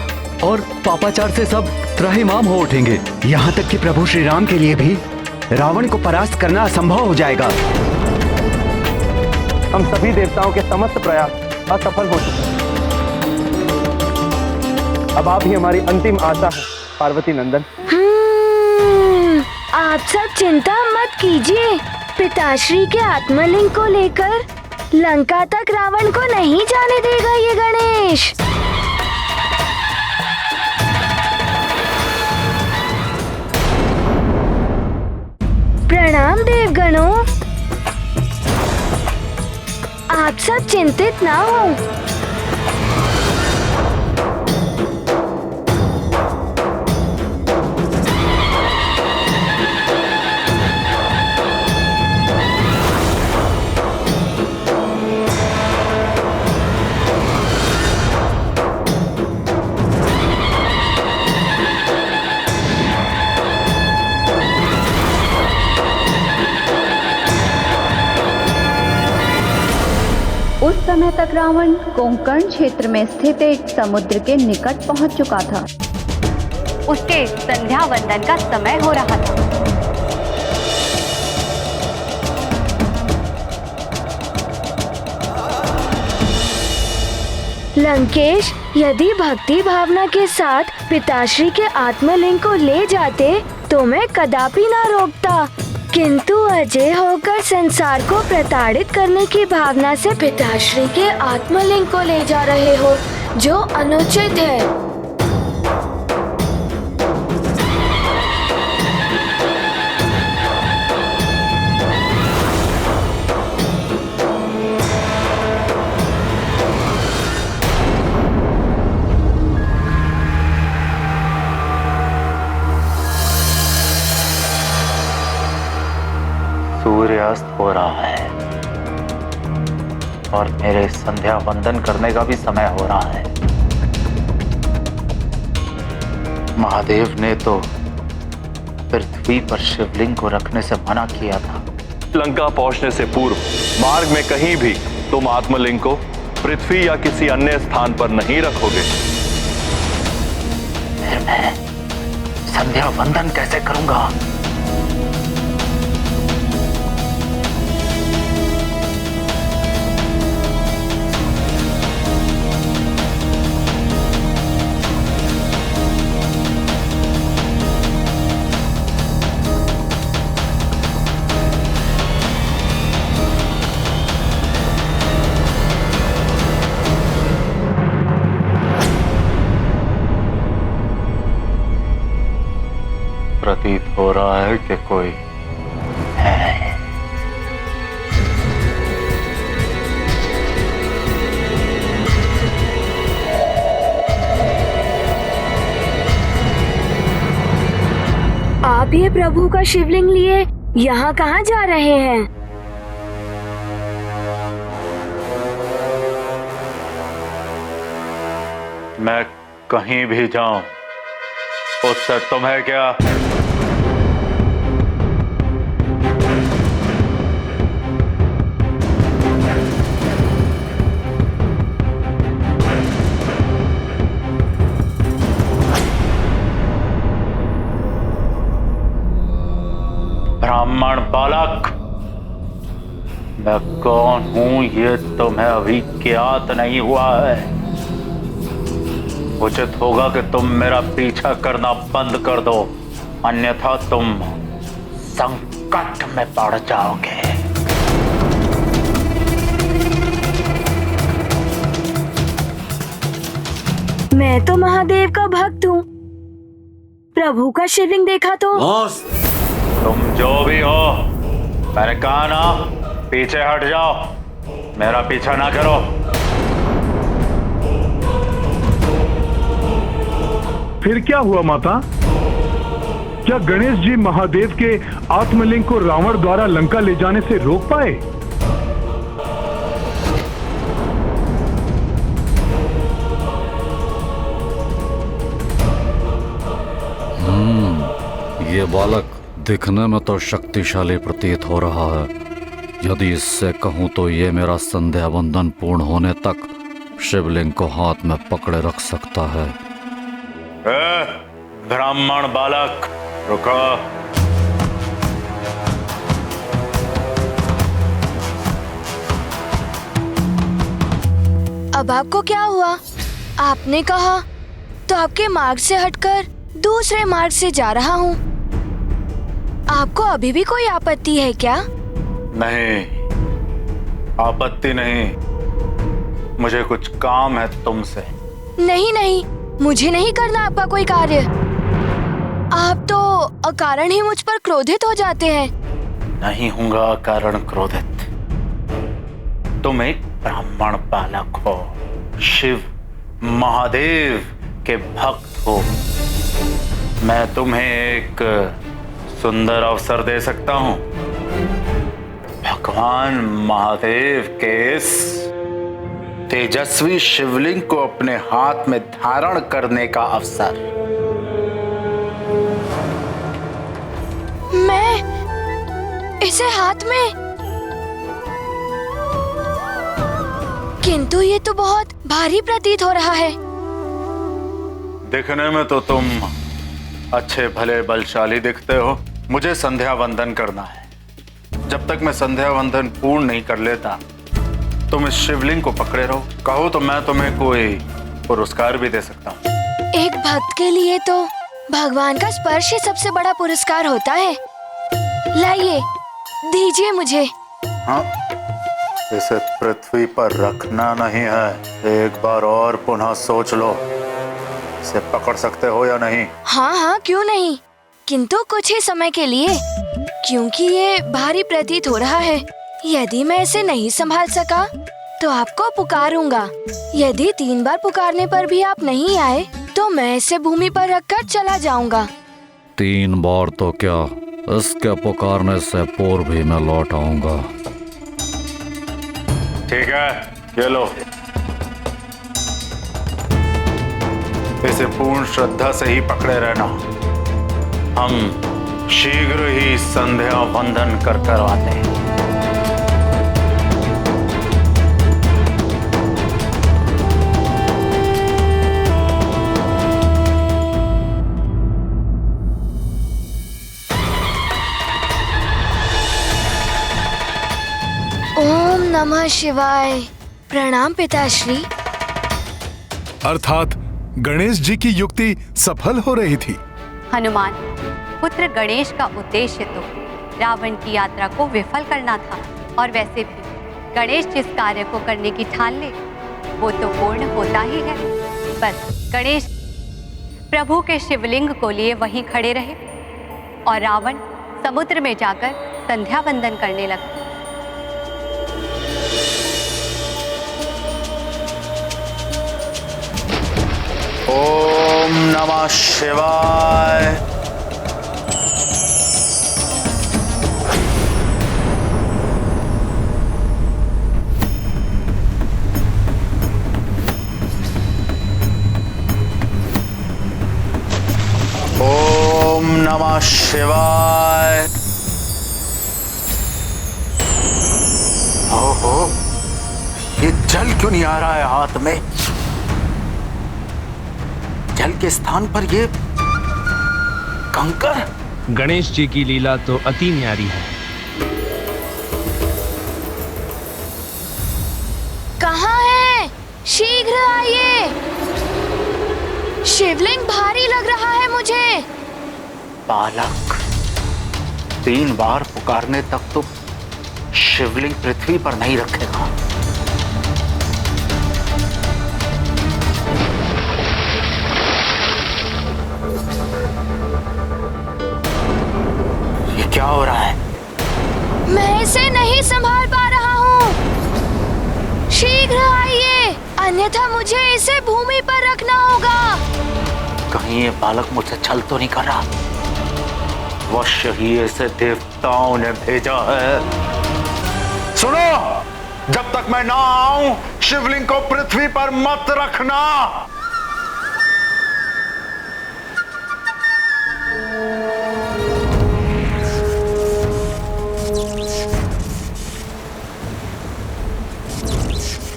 और पापाचार से सब त्राहिमाम हो उठेंगे। यहाँ तक कि प्रभु श्री राम के लिए भी रावण को परास्त करना असंभव हो जाएगा। हम सभी देवताओं के समस्त प्रयास असफल हो चुके हैं। अब आप ही हमारी अंतिम आशा है पार्वती नंदन। आप सब चिंता मत कीजिए। पिताश्री के आत्मलिंग को लेकर लंका तक रावण को नहीं जाने देगा ये गणेश। प्रणाम देवगणों। आप सब चिंतित ना हो। उस समय तक रावण कोंकण क्षेत्र में स्थित एक समुद्र के निकट पहुंच चुका था। उसके संध्या वंदन का समय हो रहा था। लंकेश, यदि भक्ति भावना के साथ पिताश्री के आत्मलिंग को ले जाते तो मैं कदापि ना रोकता, किंतु अजय होकर संसार को प्रताड़ित करने की भावना से पिताश्री के आत्मलिंग को ले जा रहे हो, जो अनुचित है। सूर्यास्त हो रहा है और मेरे संध्या वंदन करने का भी समय हो रहा है। महादेव ने तो पृथ्वी पर शिवलिंग को रखने से मना किया था। लंका पहुंचने से पूर्व मार्ग में कहीं भी तुम आत्मलिंग को पृथ्वी या किसी अन्य स्थान पर नहीं रखोगे। फिर मैं संध्या वंदन कैसे करूंगा? प्रतीत हो रहा है कि कोई है। आप ये प्रभु का शिवलिंग लिए यहाँ कहाँ जा रहे हैं? मैं कहीं भी जाऊं उससे तुम्हें क्या? ब्राह्मण बालक, मैं कौन हूं ये तुम्हें अभी ज्ञात नहीं हुआ है। उचित होगा कि तुम मेरा पीछा करना बंद कर दो, अन्यथा तुम संकट में पड़ जाओगे। मैं तो महादेव का भक्त हूँ। प्रभु का शिवलिंग देखा तो तुम जो भी हो, मैंने कहा ना, पीछे हट जाओ, मेरा पीछा ना करो। फिर क्या हुआ माता? क्या गणेश जी महादेव के आत्मलिंग को रावण द्वारा लंका ले जाने से रोक पाए? ये बालक दिखने में तो शक्तिशाली प्रतीत हो रहा है। यदि इससे कहूं तो ये मेरा संध्या वंदन पूर्ण होने तक शिवलिंग को हाथ में पकड़े रख सकता है। ब्राह्मण बालक, रुको। अब आपको क्या हुआ? आपने कहा तो आपके मार्ग से हटकर दूसरे मार्ग से जा रहा हूँ। आपको अभी भी कोई आपत्ति है क्या? नहीं, आपत्ति नहीं। मुझे कुछ काम है तुमसे। नहीं नहीं, मुझे नहीं करना आपका कोई कार्य। आप तो अकारण ही मुझ पर क्रोधित हो जाते हैं। नहीं हूँगा अकारण क्रोधित। तुम एक ब्राह्मण बालक हो, शिव महादेव के भक्त हो। मैं तुम्हें एक सुंदर अवसर दे सकता हूँ। भगवान महादेव के इस तेजस्वी शिवलिंग को अपने हाथ में धारण करने का अवसर। मैं इसे हाथ में? किंतु ये तो बहुत भारी प्रतीत हो रहा है। दिखने में तो तुम अच्छे भले बलशाली दिखते हो। मुझे संध्या वंदन करना है। जब तक मैं संध्या वंदन पूर्ण नहीं कर लेता, तुम इस शिवलिंग को पकड़े रहो। कहो तो मैं तुम्हें कोई पुरस्कार भी दे सकता हूँ। एक भक्त के लिए तो भगवान का स्पर्श ही सबसे बड़ा पुरस्कार होता है। लाइए, दीजिए मुझे। हाँ, इसे पृथ्वी पर रखना नहीं है। एक बार और पुनः सोच लो, इसे पकड़ सकते हो या नहीं? हाँ हाँ, क्यों नहीं, किंतु कुछ ही समय के लिए, क्योंकि ये भारी प्रतीत हो रहा है। यदि मैं इसे नहीं संभाल सका तो आपको पुकारूंगा। यदि 3 बार पुकारने पर भी आप नहीं आए तो मैं इसे भूमि पर रखकर चला जाऊंगा। 3 बार तो क्या, इसके पुकारने से पूर्व भी मैं लौट आऊंगा। ठीक है, ये लो। इसे पूर्ण श्रद्धा से ही पकड़े रहना। हम शीघ्र ही संध्या वंदन कर करवाते हैं। ओम नमः शिवाय। प्रणाम पिताश्री। अर्थात गणेश जी की युक्ति सफल हो रही थी। हनुमान, पुत्र गणेश का उद्देश्य तो रावण की यात्रा को विफल करना था, और वैसे भी गणेश जिस कार्य को करने की ठान ले वो तो पूर्ण होता ही है। बस गणेश प्रभु के शिवलिंग को लिए वहीं खड़े रहे और रावण समुद्र में जाकर संध्या वंदन करने लगा। ओम नमः शिवाय। ओम नमः शिवाय। ओहो, ये जल क्यों नहीं आ रहा है हाथ में? जल के स्थान पर ये कंकर। गणेश जी की लीला तो अति न्यारी है। कहाँ है? शीघ्र आइए। शिवलिंग भारी लग रहा है मुझे। बालक, 3 बार पुकारने तक तो शिवलिंग पृथ्वी पर नहीं रखेगा। ये क्या हो रहा है? मैं इसे नहीं संभाल पा रहा हूँ। शीघ्र आइए, अन्यथा मुझे इसे भूमि पर रखना होगा। कहीं ये बालक मुझसे छल तो नहीं कर रहा? वश्य ही ऐसे देवताओं ने भेजा है। सुनो, जब तक मैं ना आऊं शिवलिंग को पृथ्वी पर मत रखना।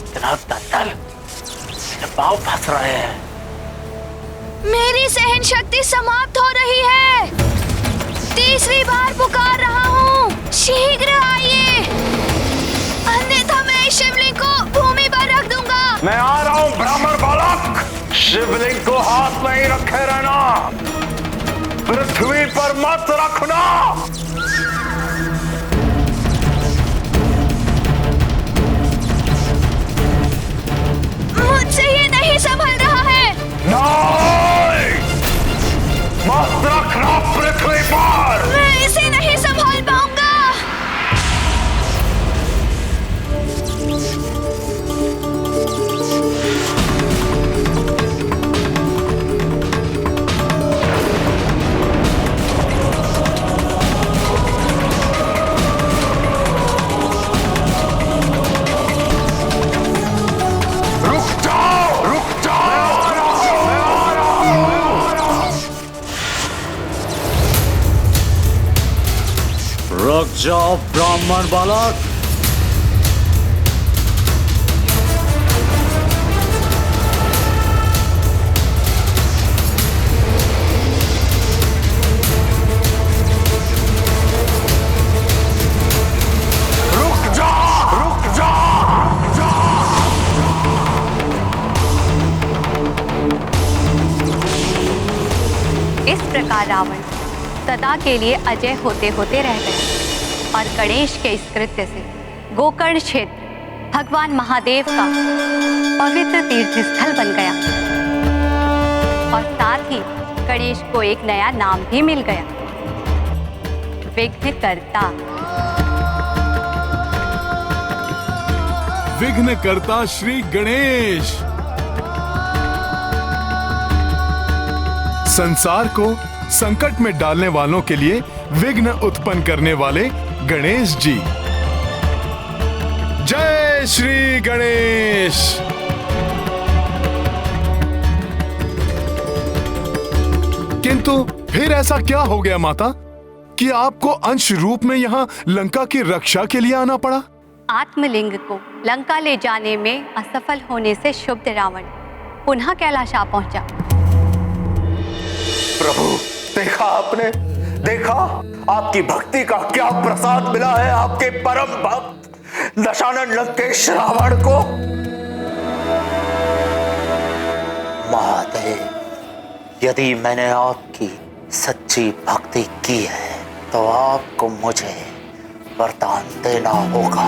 इतना दलदल, मेरे पांव फंस रहे हैं। मेरी सहन शक्ति समाप्त हो रही है। 3री बार पुकार रहा हूँ। शीघ्र आइए, अन्यथा मैं शिवलिंग को भूमि पर रख दूंगा। मैं आ रहा हूँ ब्राह्मण बालक। शिवलिंग को हाथ में ही रखे रहना, पृथ्वी पर मत रखना। मुझसे ये नहीं संभल रहा है। नहीं, मत रखना पृथ्वी पर। मैं इसे नहीं संभाल पाऊंगा। रुक जाओ ब्राह्मण बालक। रुक जा, रुक जा, रुक जा। इस प्रकार रावण सदा के लिए अजय होते होते रह गए और गणेश के इस कृत्य से गोकर्ण क्षेत्र भगवान महादेव का पवित्र तीर्थ स्थल बन गया और साथ ही गणेश को एक नया नाम भी मिल गया, विघ्नकर्ता। विघ्नकर्ता श्री गणेश। संसार को संकट में डालने वालों के लिए विघ्न उत्पन्न करने वाले गणेश जी। जय श्री गणेश। किंतु फिर ऐसा क्या हो गया माता? कि आपको अंश रूप में यहाँ लंका की रक्षा के लिए आना पड़ा? आत्मलिंग को लंका ले जाने में असफल होने से क्षुब्ध रावण पुनः कैलाश आ पहुंचा। प्रभु, देखा आपने, देखा आपकी भक्ति का क्या प्रसाद मिला है आपके परम भक्त दशानन लंकेश रावण को। महादेव, यदि मैंने आपकी सच्ची भक्ति की है तो आपको मुझे वरदान देना होगा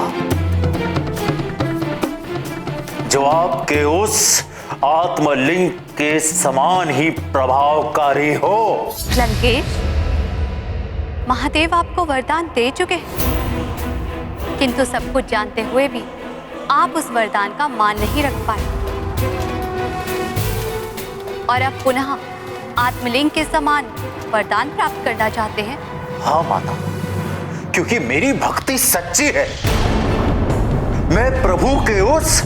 जो आपके उस आत्मलिंग के समान ही प्रभावकारी हो। लंकेश, महादेव आपको वरदान दे चुके हैं, किंतु सब कुछ जानते हुए भी आप उस वरदान का मान नहीं रख पाए और अब पुनः आत्मलिंग के समान वरदान प्राप्त करना चाहते हैं। हाँ माता, क्योंकि मेरी भक्ति सच्ची है। मैं प्रभु के उस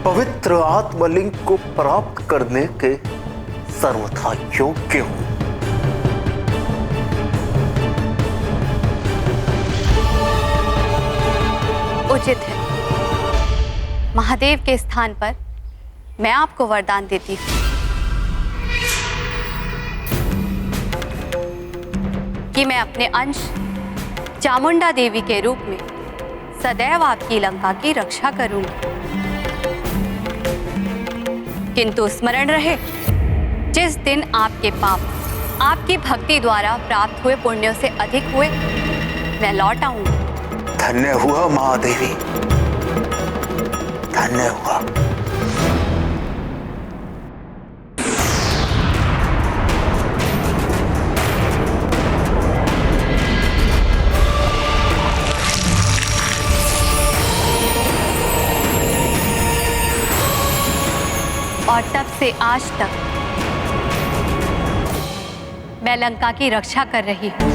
पवित्र आत्मलिंग को प्राप्त करने के सर्वथा योग्य हूं। उचित है, महादेव के स्थान पर मैं आपको वरदान देती हूँ कि मैं अपने अंश चामुंडा देवी के रूप में सदैव आपकी लंका की रक्षा करूंगी। किंतु स्मरण रहे, जिस दिन आपके पाप आपकी भक्ति द्वारा प्राप्त हुए पुण्यों से अधिक हुए, मैं लौट आऊंगी। धन्य हुआ महादेवी, धन्य हुआ। और तब से आज तक मैं लंका की रक्षा कर रही हूं।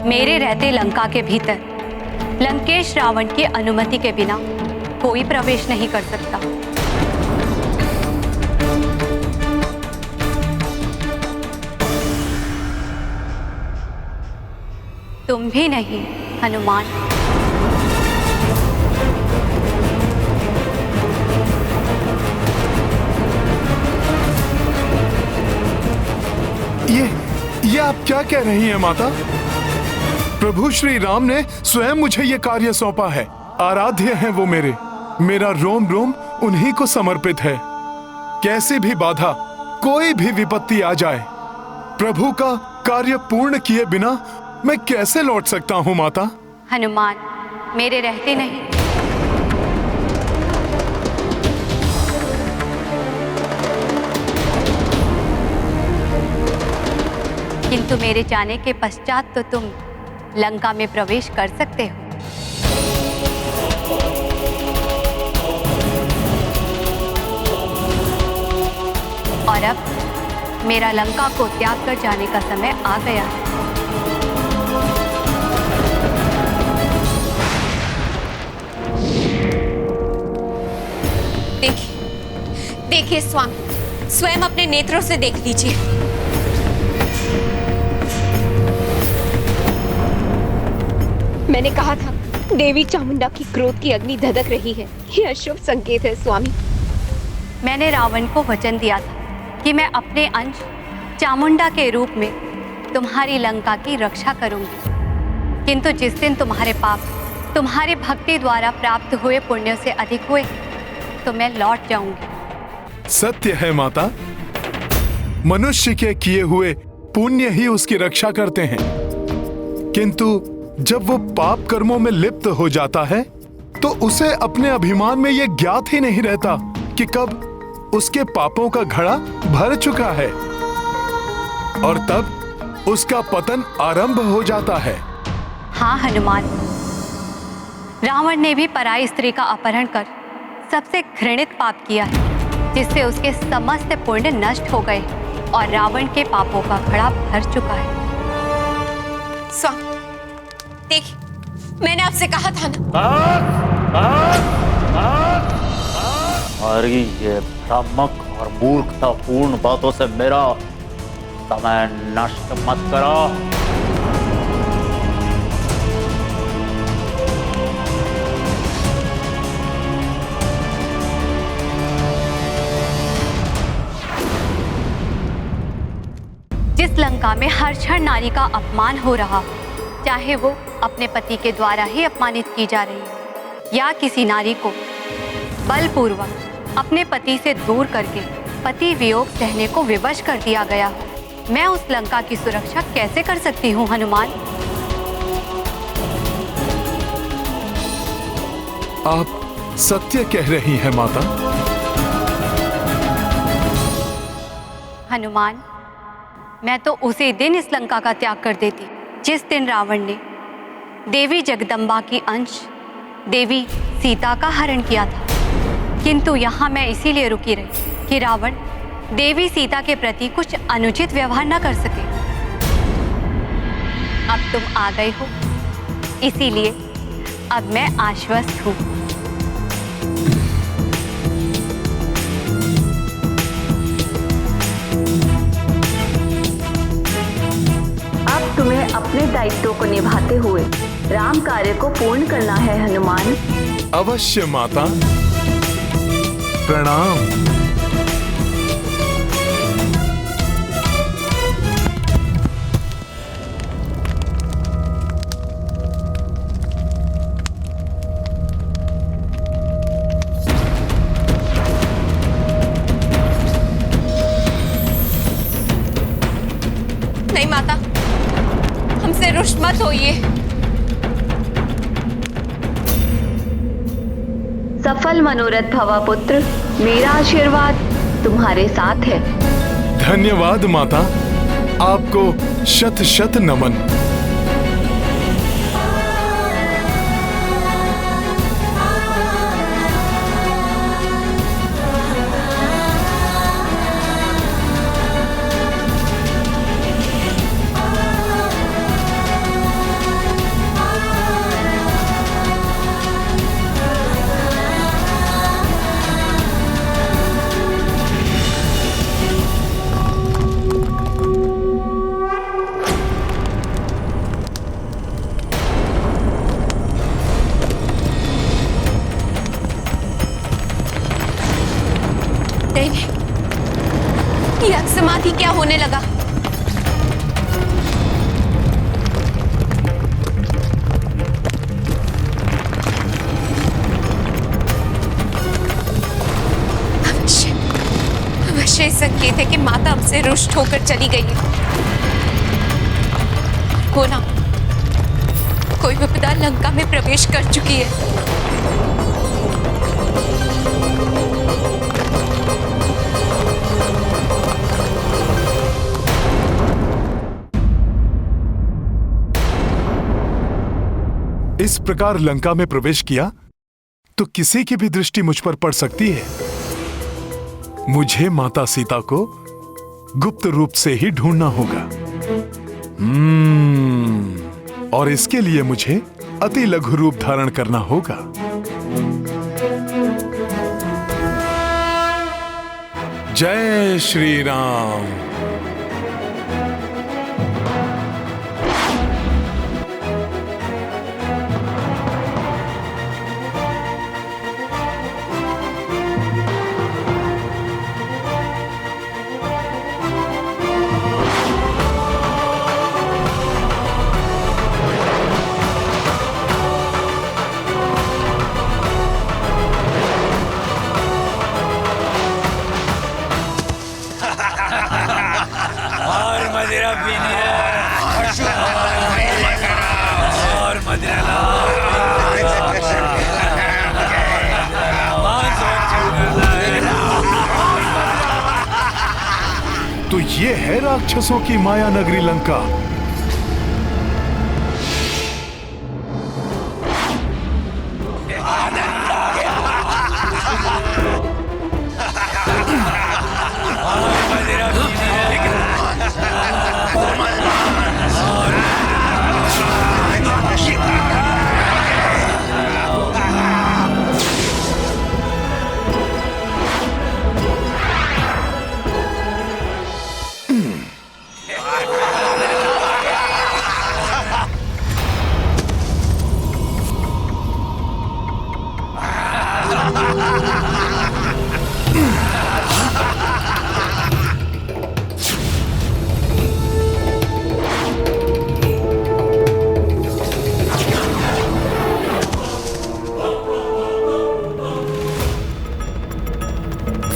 मेरे रहते लंका के भीतर लंकेश रावण की अनुमति के बिना कोई प्रवेश नहीं कर सकता। तुम भी नहीं हनुमान। ये आप क्या कह रही हैं माता? प्रभु श्री राम ने स्वयं मुझे ये कार्य सौंपा है। आराध्य हैं वो मेरा रोम रोम उन्हीं को समर्पित है। कैसी भी बाधा, कोई भी विपत्ति आ जाए, प्रभु का कार्य पूर्ण किए बिना मैं कैसे लौट सकता हूँ माता? हनुमान, मेरे रहते नहीं, किंतु मेरे जाने के पश्चात तो तुम लंका में प्रवेश कर सकते हो। और अब मेरा लंका को त्याग कर जाने का समय आ गया है। देखिए स्वामी, स्वयं अपने नेत्रों से देख लीजिए। मैंने कहा था, देवी चामुंडा की क्रोध की अग्नि धधक रही है। यह अशुभ संकेत है स्वामी। मैंने रावण को वचन दिया था कि मैं अपने अंश चामुंडा के रूप में तुम्हारी लंका की रक्षा करूंगी, किंतु जिस दिन तुम्हारे पाप तुम्हारी भक्ति द्वारा प्राप्त हुए पुण्यों से अधिक हुए तो मैं लौट जाऊंगी। सत्य है माता, मनुष्य के किए हुए पुण्य ही उसकी रक्षा करते हैं, किंतु जब वो पाप कर्मों में लिप्त हो जाता है तो उसे अपने अभिमान में ये ज्ञात ही नहीं रहता कि कब उसके पापों का घड़ा भर चुका है और तब उसका पतन आरंभ हो जाता है। हाँ हनुमान, रावण ने भी पराई स्त्री का अपहरण कर सबसे घृणित पाप किया है, जिससे उसके समस्त पुण्य नष्ट हो गए और रावण के पापों का घड़ा भर चुका है। स्वामी देखिए, मैंने आपसे कहा था ना। हमारी ये भ्रामक और मूर्खतापूर्ण बातों से मेरा समय नष्ट मत करो। जिस लंका में हर क्षण नारी का अपमान हो रहा हो, चाहे वो अपने पति के द्वारा ही अपमानित की जा रही हो या किसी नारी को बलपूर्वक अपने पति से दूर करके पति वियोग सहने को विवश कर दिया गया हो, मैं उस लंका की सुरक्षा कैसे कर सकती हूँ हनुमान? आप सत्य कह रही हैं माता। हनुमान, मैं तो उसी दिन इस लंका का त्याग कर देती जिस दिन रावण ने देवी जगदम्बा की अंश देवी सीता का हरण किया था, किंतु यहाँ मैं इसीलिए रुकी रही कि रावण देवी सीता के प्रति कुछ अनुचित व्यवहार न कर सके। अब तुम आ गए हो, इसीलिए अब मैं आश्वस्त हूँ। अब तुम्हें अपने दायित्वों को निभाते हुए राम कार्य को पूर्ण करना है हनुमान। अवश्य माता। प्रणाम। नहीं माता, हमसे रुष्ट मत होइए। सफल मनोरथ भवा पुत्र, मेरा आशीर्वाद तुम्हारे साथ है। धन्यवाद माता, आपको शत शत नमन। यह समाधि क्या होने लगा? अवश्य संकेत है कि माता हमसे रुष्ट होकर चली गई है। हो ना, कोई विपदा लंका में प्रवेश कर चुकी है। इस प्रकार लंका में प्रवेश किया तो किसी की भी दृष्टि मुझ पर पड़ सकती है। मुझे माता सीता को गुप्त रूप से ही ढूंढना होगा। और इसके लिए मुझे अति लघु रूप धारण करना होगा। जय श्री राम। तो ये है राक्षसों की माया नगरी लंका।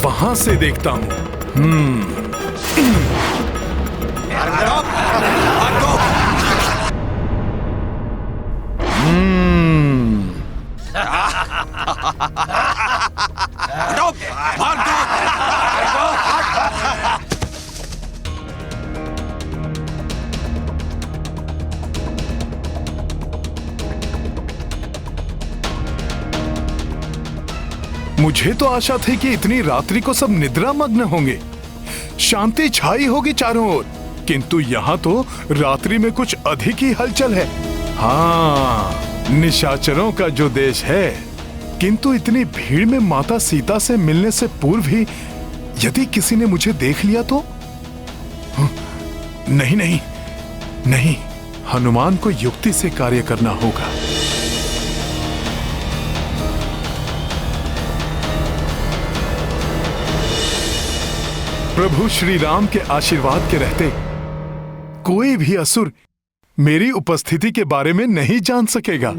वहां से देखता हूं। मुझे तो आशा थी कि इतनी रात्रि को सब निद्रा मग्न होंगे, शांति छाई होगी चारों ओर, किंतु यहाँ तो रात्रि में कुछ अधिक ही हलचल है। हाँ, निशाचरों का जो देश है, किंतु इतनी भीड़ में माता सीता से मिलने से पूर्व ही यदि किसी ने मुझे देख लिया तो? नहीं नहीं नहीं, हनुमान को युक्ति से कार्य करना होगा। प्रभु श्री राम के आशीर्वाद के रहते कोई भी असुर मेरी उपस्थिति के बारे में नहीं जान सकेगा।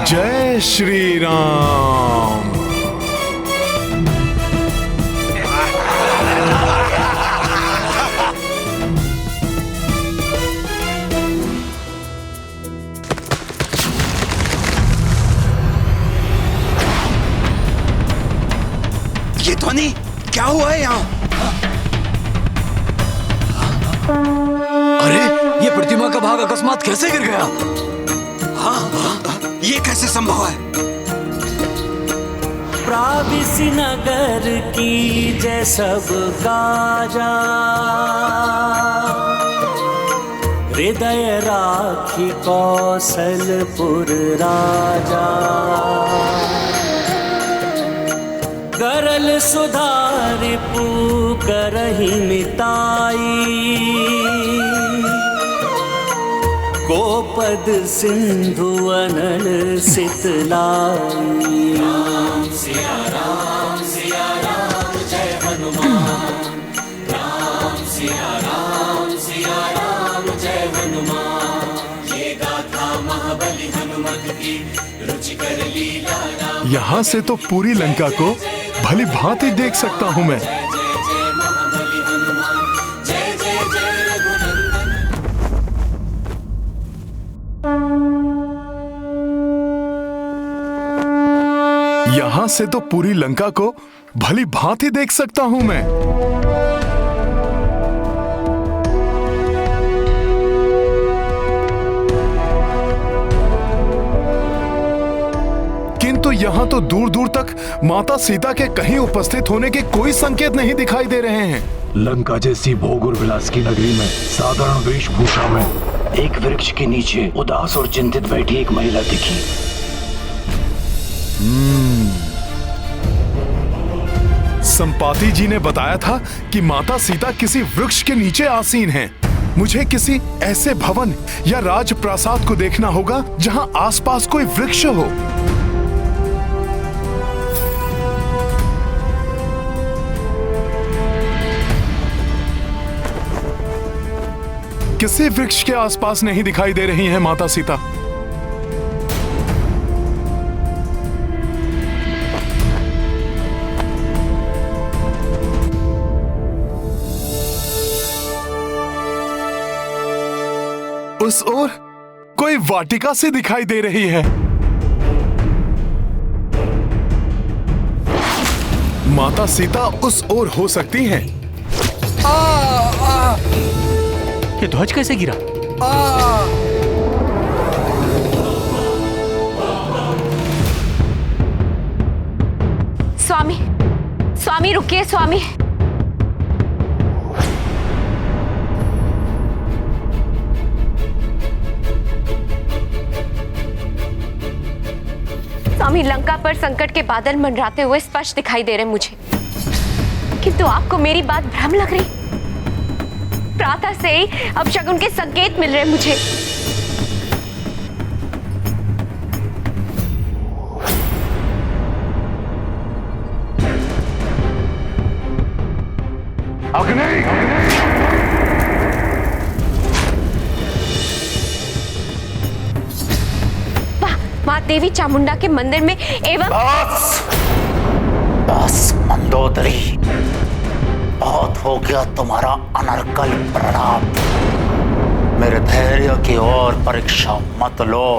जय श्री राम। ये ध्वनि क्या हुआ है यहाँ? अरे, ये प्रतिमा का भाग अकस्मात कैसे गिर गया? ये कैसे संभव है? प्राविसी नगर की जय सब काजा, हृदय राखी कौशलपुर राजा, करल सुधार पू करहि मिताई, गोपद सिंधु अनल सितलाई। राम सिया राम जय हनुमान, राम सिया राम जय हनुमान। ये गाथा महाबली हनुमत की रुचिकर लीला। यहाँ से तो पूरी लंका को भली भांति देख सकता हूँ मैं। यहाँ से तो पूरी लंका को भली भांति देख सकता हूँ मैं। किंतु यहाँ तो दूर दूर तक माता सीता के कहीं उपस्थित होने के कोई संकेत नहीं दिखाई दे रहे हैं। लंका जैसी भोग और विलास की नगरी में साधारण वेशभूषा में एक वृक्ष के नीचे उदास और चिंतित बैठी एक महिला दिखी। संपाति जी ने बताया था कि माता सीता किसी वृक्ष के नीचे आसीन हैं। मुझे किसी ऐसे भवन या राजप्रासाद को देखना होगा जहां आसपास कोई वृक्ष हो। किसी वृक्ष के आसपास नहीं दिखाई दे रही हैं माता सीता। उस ओर कोई वाटिका सी दिखाई दे रही है। माता सीता उस ओर हो सकती हैं। ये ध्वज कैसे गिरा? स्वामी, स्वामी रुकिए स्वामी। स्वामी, लंका पर संकट के बादल मंडराते हुए स्पष्ट दिखाई दे रहे मुझे, किंतु आपको मेरी बात भ्रम लग रही। प्रातः से ही अब शकुन के संकेत मिल रहे मुझे। अग्नि! देवी चामुंडा के मंदिर में एवं बस मंदोदरी, बहुत हो गया तुम्हारा अनर्गल प्रणाम। मेरे धैर्य की और परीक्षा मत लो।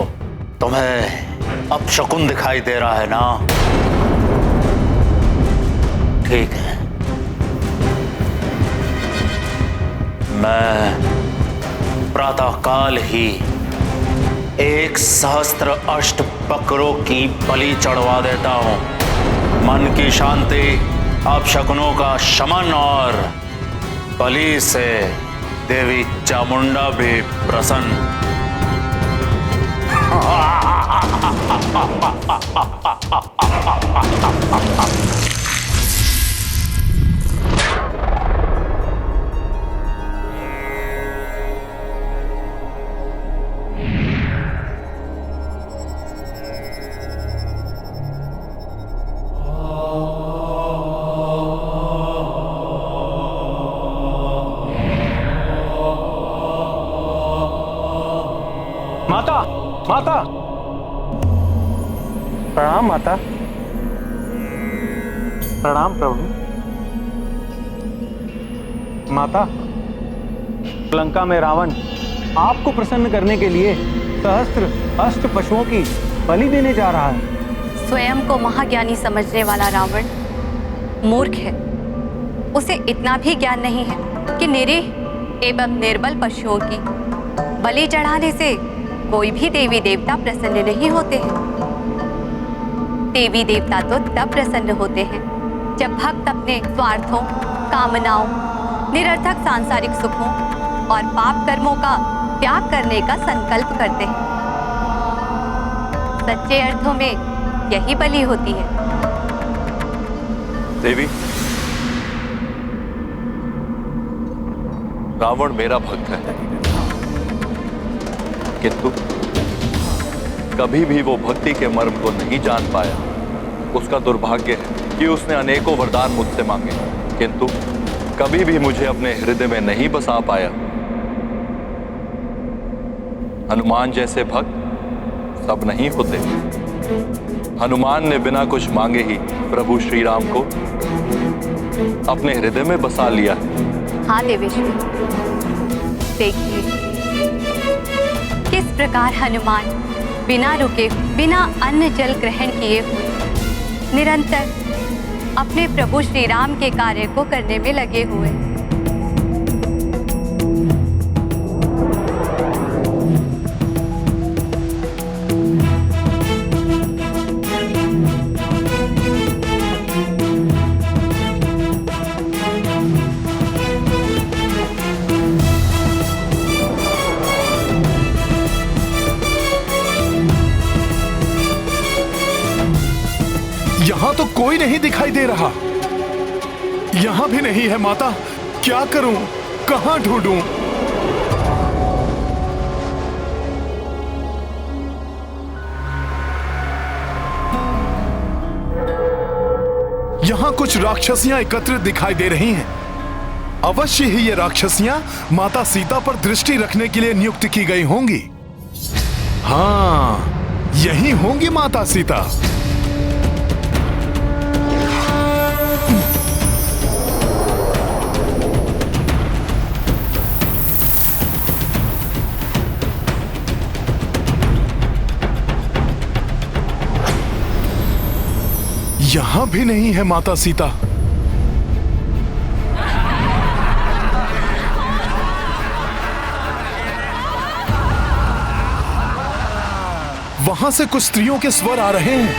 तुम्हें अब शकुन दिखाई दे रहा है ना? ठीक है, मैं प्रातःकाल ही 1,000 अष्ट बकरों की बलि चढ़वा देता हूं। मन की शांति, अब शकुनों का शमन और बलि से देवी चामुंडा भी प्रसन्न। माता, माता, प्रणाम माता। प्रणाम प्रभु। माता, लंका में रावण आपको प्रसन्न करने के लिए सहस्त्र अष्ट पशुओं की बलि देने जा रहा है। स्वयं को महाज्ञानी समझने वाला रावण मूर्ख है। उसे इतना भी ज्ञान नहीं है कि निरीह एवं निर्बल पशुओं की बलि चढ़ाने से कोई भी देवी देवता प्रसन्न नहीं होते हैं। देवी देवता तो तब प्रसन्न होते हैं जब भक्त अपने स्वार्थों, कामनाओं, निरर्थक सांसारिक सुखों और पाप कर्मों का त्याग करने का संकल्प करते हैं। सच्चे अर्थों में यही बलि होती है। देवी, रावण मेरा भक्त है, किंतु कभी भी वो भक्ति के मर्म को नहीं जान पाया। उसका दुर्भाग्य है कि उसने अनेकों वरदान मुझसे मांगे, किंतु कभी भी मुझे अपने हृदय में नहीं बसा पाया। हनुमान जैसे भक्त सब नहीं होते। हनुमान ने बिना कुछ मांगे ही प्रभु श्री राम को अपने हृदय में बसा लिया। हाँ देवेश्वर, देखिए किस प्रकार हनुमान बिना रुके, बिना अन्न जल ग्रहण किए हुए निरंतर अपने प्रभु श्री राम के कार्य को करने में लगे हुए। यहां तो कोई नहीं दिखाई दे रहा। यहां भी नहीं है माता, क्या करूं, कहां ढूंढूं? यहां कुछ राक्षसियां एकत्रित दिखाई दे रही हैं। अवश्य ही ये राक्षसियां माता सीता पर दृष्टि रखने के लिए नियुक्त की गई होंगी। हाँ, यही होंगी माता सीता। यहां भी नहीं है माता सीता। वहां से कुछ स्त्रियों के स्वर आ रहे हैं।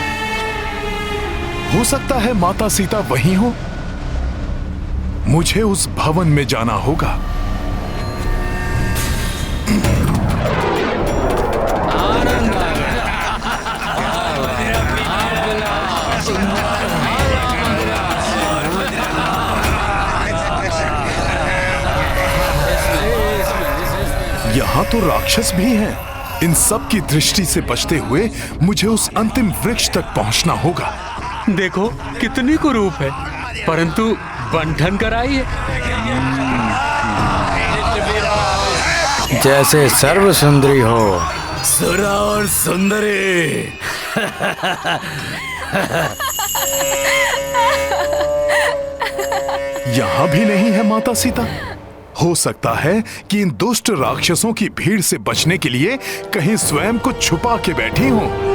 हो सकता है माता सीता वहीं हो। मुझे उस भवन में जाना होगा। यहाँ तो राक्षस भी हैं। इन सब की दृष्टि से बचते हुए मुझे उस अंतिम वृक्ष तक पहुंचना होगा। देखो कितनी कुरूप है, परंतु बंधन कराई है। जैसे सर्व सुंदरी हो। सुरा और सुंदरी यहाँ भी नहीं है माता सीता। हो सकता है कि इन दुष्ट राक्षसों की भीड़ से बचने के लिए कहीं स्वयं को छुपा के बैठी हों।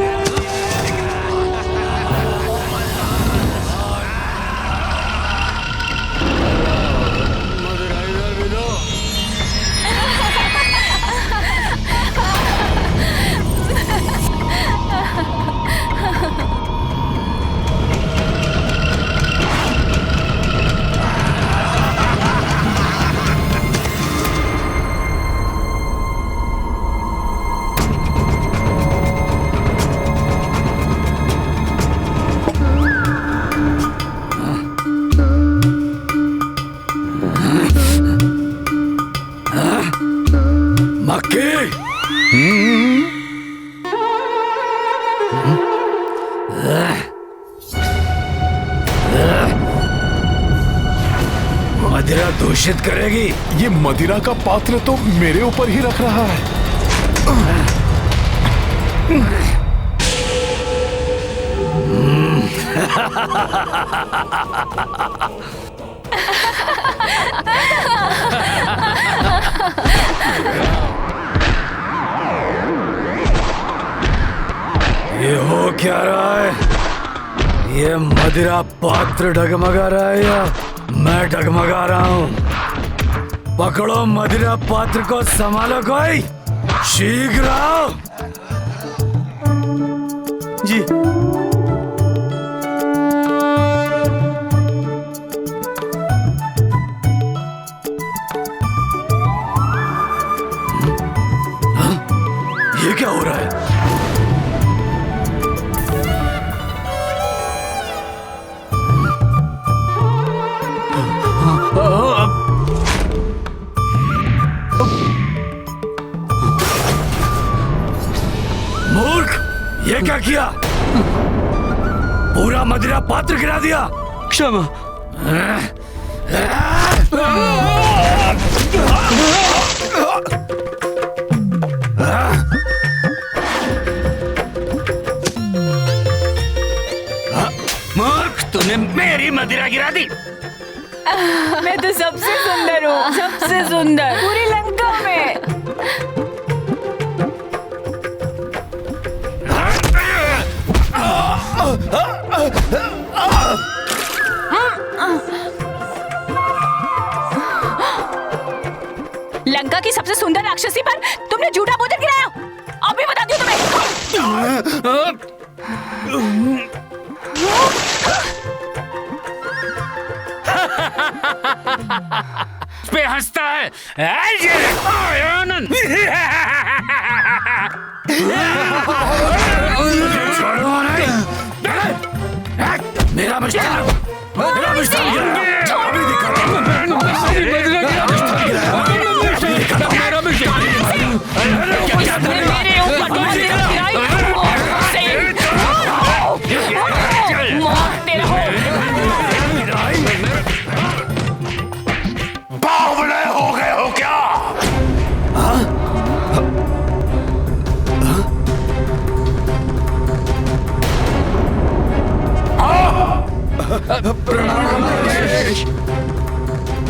मदिरा दूषित करेगी। ये मदिरा का पात्र तो मेरे ऊपर ही रख रहा है। ये हो क्या रहा है? ये मदिरा पात्र डगमगा रहा है या मैं डगमगा रहा हूँ? पकड़ो मदिरा पात्र को, संभालो कोई, शीघ्र आओ। जी। ये क्या हो रहा है? मूर्ख, ये क्या किया? पूरा मदिरा पात्र गिरा दिया। क्षमा। मूर्ख, तूने मेरी मदिरा गिरा दी। मैं तो सबसे सुंदर हूँ, सबसे सुंदर पूरी लंका में। लंका की सबसे सुंदर राक्षसी पर तुमने झूठा भोजन गिराया। अभी बताती हूँ तुम्हें। पे हंसता है। आनंद। मेरा मिष्ठान, मेरा मिष्ठान गिरा। अभी दिखाता हूँ। मेरा मिष्ठान। मेरे ऊपर बावले हो गए हो क्या?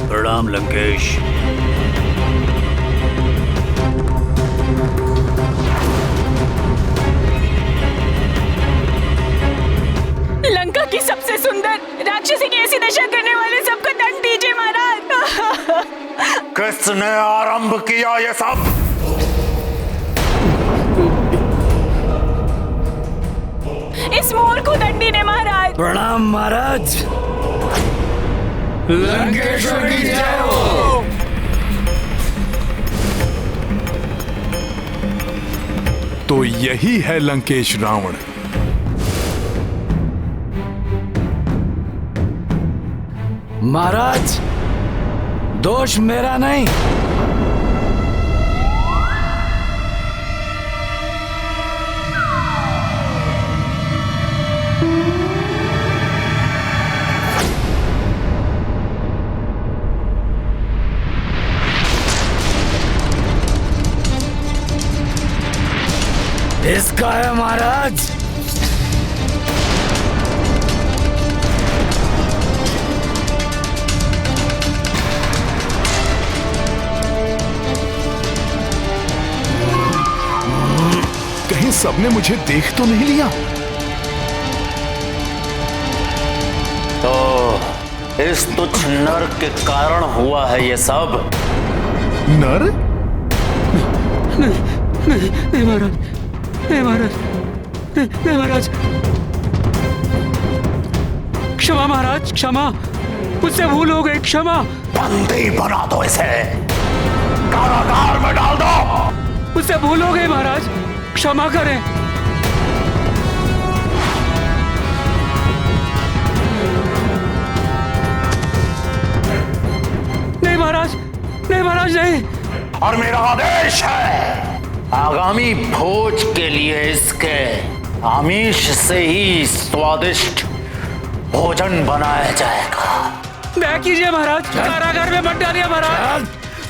प्रणाम लंकेश। लंका की सबसे सुंदर राक्षसी की ऐसी दशा करने वाले सबको दंड दीजिए महाराज। किसने आरंभ किया ये सब? इस मोर को दंडी ने महाराज। प्रणाम महाराज। लंकेश्वर की जय हो। तो यही है लंकेश रावण। महाराज, दोष मेरा नहीं। इसका है महाराज। सबने मुझे देख तो नहीं लिया? तो इस तुच्छ नर के कारण हुआ है ये सब। नर? नहीं महाराज, नहीं महाराज, नहीं महाराज, क्षमा महाराज, क्षमा, मुझसे भूल हो गई, क्षमा। बंदी बना दो इसे, कारागार में डाल दो। मुझसे भूल हो गई महाराज, क्षमा करें। नहीं महाराज, नहीं महाराज, नहीं। और मेरा आदेश है, आगामी भोज के लिए इसके आमिष से ही स्वादिष्ट भोजन बनाया जाएगा। दया कीजिए महाराज, कारागार में मत डालिए महाराज।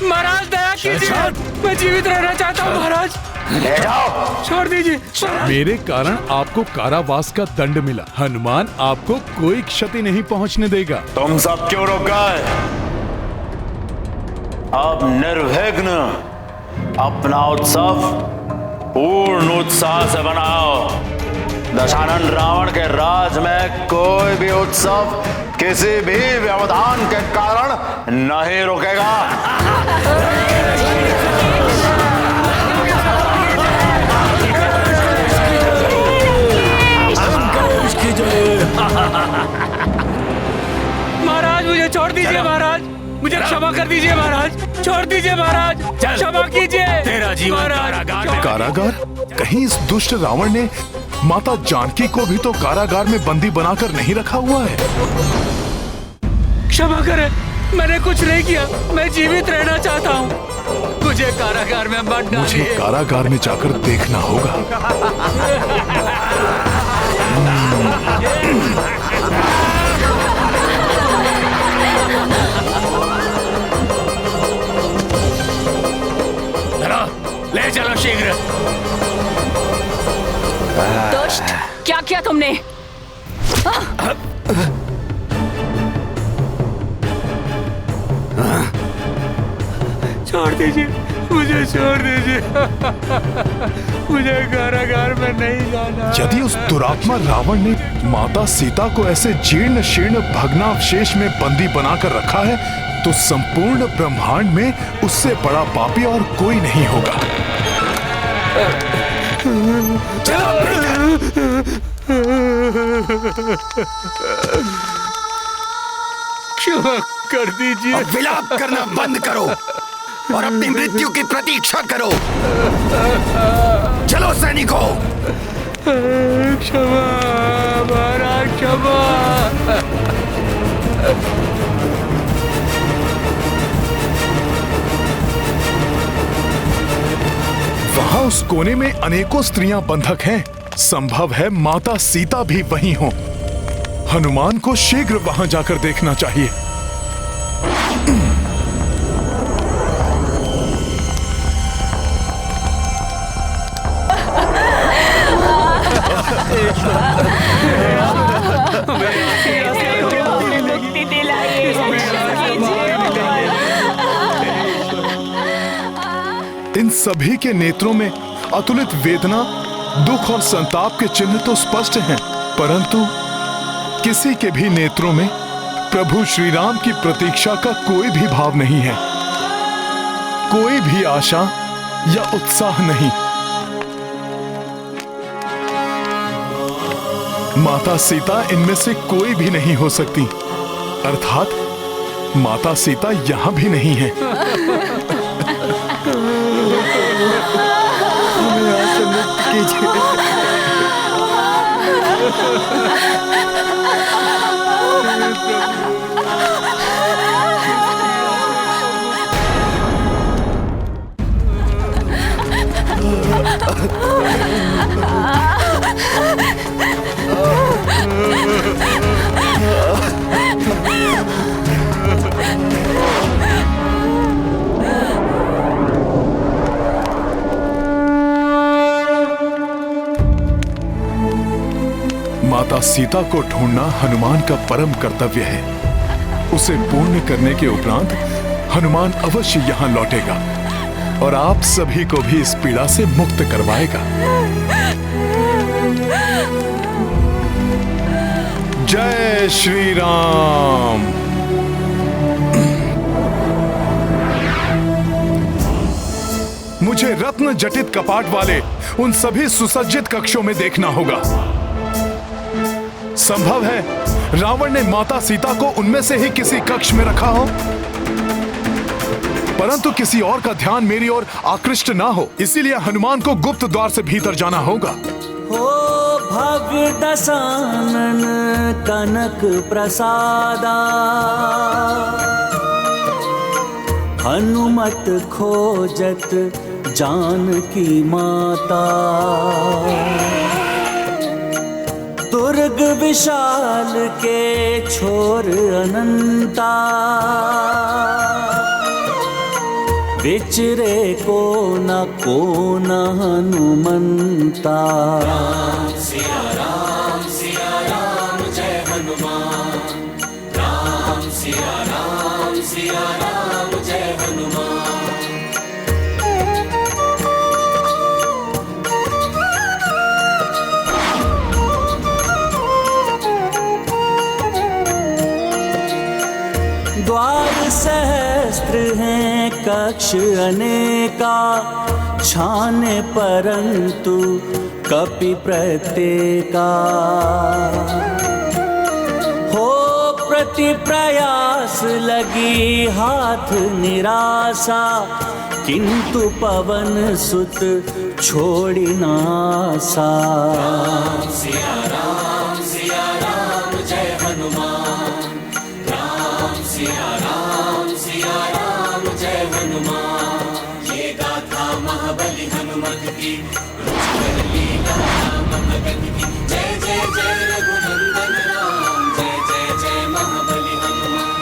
महाराज दया कीजिए, मैं जीवित रहना चाहता हूँ महाराज। ले जाओ, छोड़ दीजिए। मेरे कारण आपको कारावास का दंड मिला। हनुमान आपको कोई क्षति नहीं पहुंचने देगा। तुम सब क्यों रुक गए? अब निर्विघ्न अपना उत्सव पूर्ण उत्साह से बनाओ। दशानन रावण के राज में कोई भी उत्सव किसी भी व्यवधान के कारण नहीं रुकेगा। महाराज मुझे छोड़ दीजिए महाराज, मुझे क्षमा कर दीजिए महाराज, छोड़ दीजिए महाराज, क्षमा कीजिए। तेरा जीवन कारागार? कहीं इस दुष्ट रावण ने माता जानकी को भी तो कारागार में बंदी बनाकर नहीं रखा हुआ है। क्षमा करें, मैंने कुछ नहीं किया, मैं जीवित रहना चाहता हूँ। मुझे कारागार में मत डालिए। मुझे कारागार में जाकर देखना होगा। ले चलो शीघ्र। दुष्ट, क्या किया तुमने? छोड़ दीजिए, मुझे छोड़ दीजिए। मुझे कारागार में नहीं जाना। यदि उस दुरात्मा रावण ने माता सीता को ऐसे जीर्ण शीर्ण भग्नावशेष में बंदी बनाकर रखा है, तो संपूर्ण ब्रह्मांड में उससे बड़ा पापी और कोई नहीं होगा। क्षमा कर दीजिए। अब विलाप करना बंद करो और अपनी मृत्यु की प्रतीक्षा करो। चलो सैनिकों। क्षमा महाराज, क्षमा। वहां उस कोने में अनेकों स्त्रियां बंधक हैं। संभव है माता सीता भी वहीं हो। हनुमान को शीघ्र वहां जाकर देखना चाहिए। इन सभी के नेत्रों में अतुलित वेदना, दुख और संताप के चिन्ह तो स्पष्ट हैं, परंतु किसी के भी नेत्रों में प्रभु श्री राम की प्रतीक्षा का कोई भी भाव नहीं है। कोई भी आशा या उत्साह नहीं। माता सीता इनमें से कोई भी नहीं हो सकती, अर्थात माता सीता यहां भी नहीं है। हमें यहाँ से मुक्त कीजिए। माता सीता को ढूंढना हनुमान का परम कर्तव्य है। उसे पूर्ण करने के उपरांत हनुमान अवश्य यहाँ लौटेगा। और आप सभी को भी इस पीड़ा से मुक्त करवाएगा। जय श्री राम। मुझे रत्न जटित कपाट वाले उन सभी सुसज्जित कक्षों में देखना होगा। संभव है रावण ने माता सीता को उनमें से ही किसी कक्ष में रखा हो, परंतु किसी और का ध्यान मेरी ओर आकृष्ट ना हो, इसीलिए हनुमान को गुप्त द्वार से भीतर जाना होगा। हो भव्य दशानन कनक प्रसादा, हनुमत खोजत जानकी माता। दुर्ग विशाल के छोर अनंता, विचरे को न हनुमंता। राम सिया राम जय हनुमान। राम सिया राम जय हनुमान। द्वार सहस्त्र हैं कक्ष अनेका, छाने परंतु कपि प्रत्येका। हो प्रति प्रयास लगी हाथ निराशा, किंतु पवन सुत छोड़ी ना आशा। राम सिया राम जय हनुमान। राम सिया राम जय हनुमान। ये गाथा महाबली हनुमत की, रुचिकर लीला राम भगत की। जय जय जय रघुनंदन राम, जय जय जय महाबली हनुमान।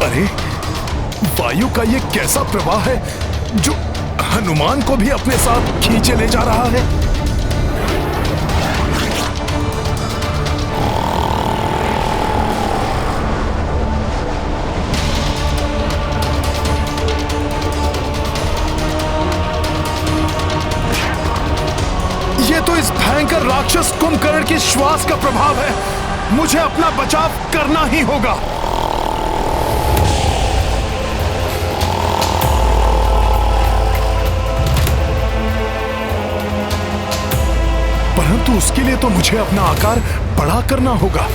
अरे वायु का ये कैसा प्रवाह है जो हनुमान को भी अपने साथ खींचे ले जा रहा है। ये तो इस भयंकर राक्षस कुंभकर्ण के श्वास का प्रभाव है। मुझे अपना बचाव करना ही होगा। परंतु उसके लिए तो मुझे अपना आकार बड़ा करना होगा।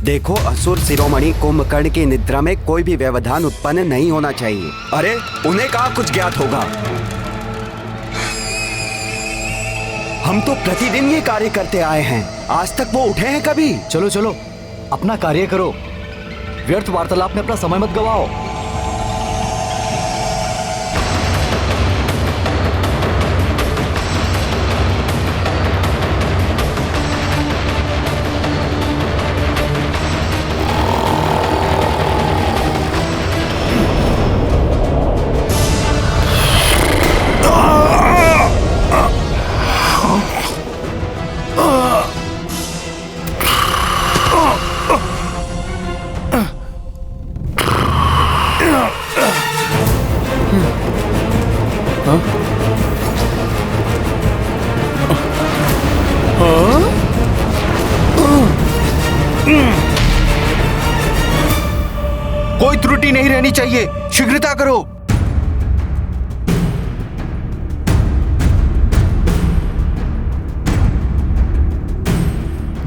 देखो, असुर शिरोमणि कुंभकर्ण की निद्रा में कोई भी व्यवधान उत्पन्न नहीं होना चाहिए। अरे उन्हें कहाँ कुछ ज्ञात होगा। हम तो प्रतिदिन ये कार्य करते आए हैं, आज तक वो उठे हैं कभी? चलो चलो अपना कार्य करो, व्यर्थ वार्तालाप में अपना समय मत गवाओ। कोई त्रुटि नहीं रहनी चाहिए, शीघ्रता करो।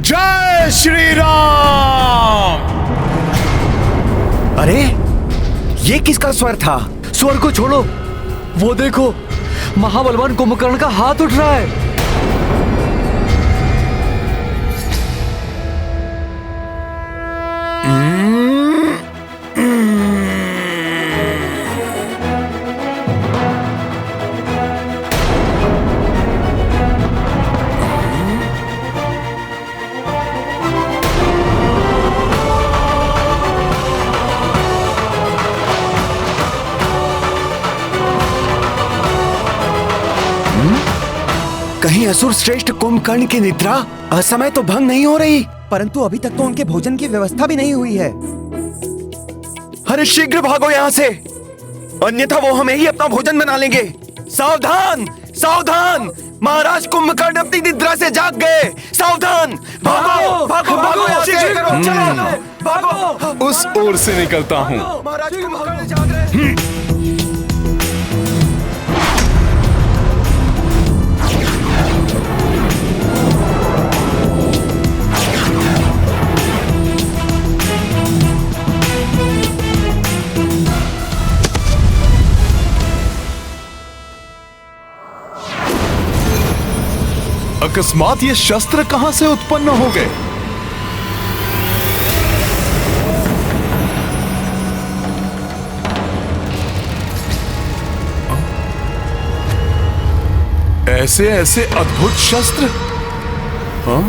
जय श्री राम। अरे ये किसका स्वर था? स्वर को छोड़ो, वो देखो महाबलवान कुंभकर्ण का हाथ उठ रहा है। लेकिन असुर श्रेष्ठ कुंभकर्ण की निद्रा असमय तो भंग नहीं हो रही, परंतु अभी तक तो उनके भोजन की व्यवस्था भी नहीं हुई है। अरे शीघ्र भागो यहाँ से, अन्यथा वो हमें ही अपना भोजन बना लेंगे। सावधान सावधान, महाराज कुंभकर्ण अपनी निद्रा से जाग गए। सावधान, भागो भागो भागो यहाँ से, चलो भागो। उस ओर से निकलता हूँ। महाराज कुंभकर्ण जाग रहे। अकस्मात ये शस्त्र कहां से उत्पन्न हो गए? ऐसे ऐसे अद्भुत शस्त्र? हाँ?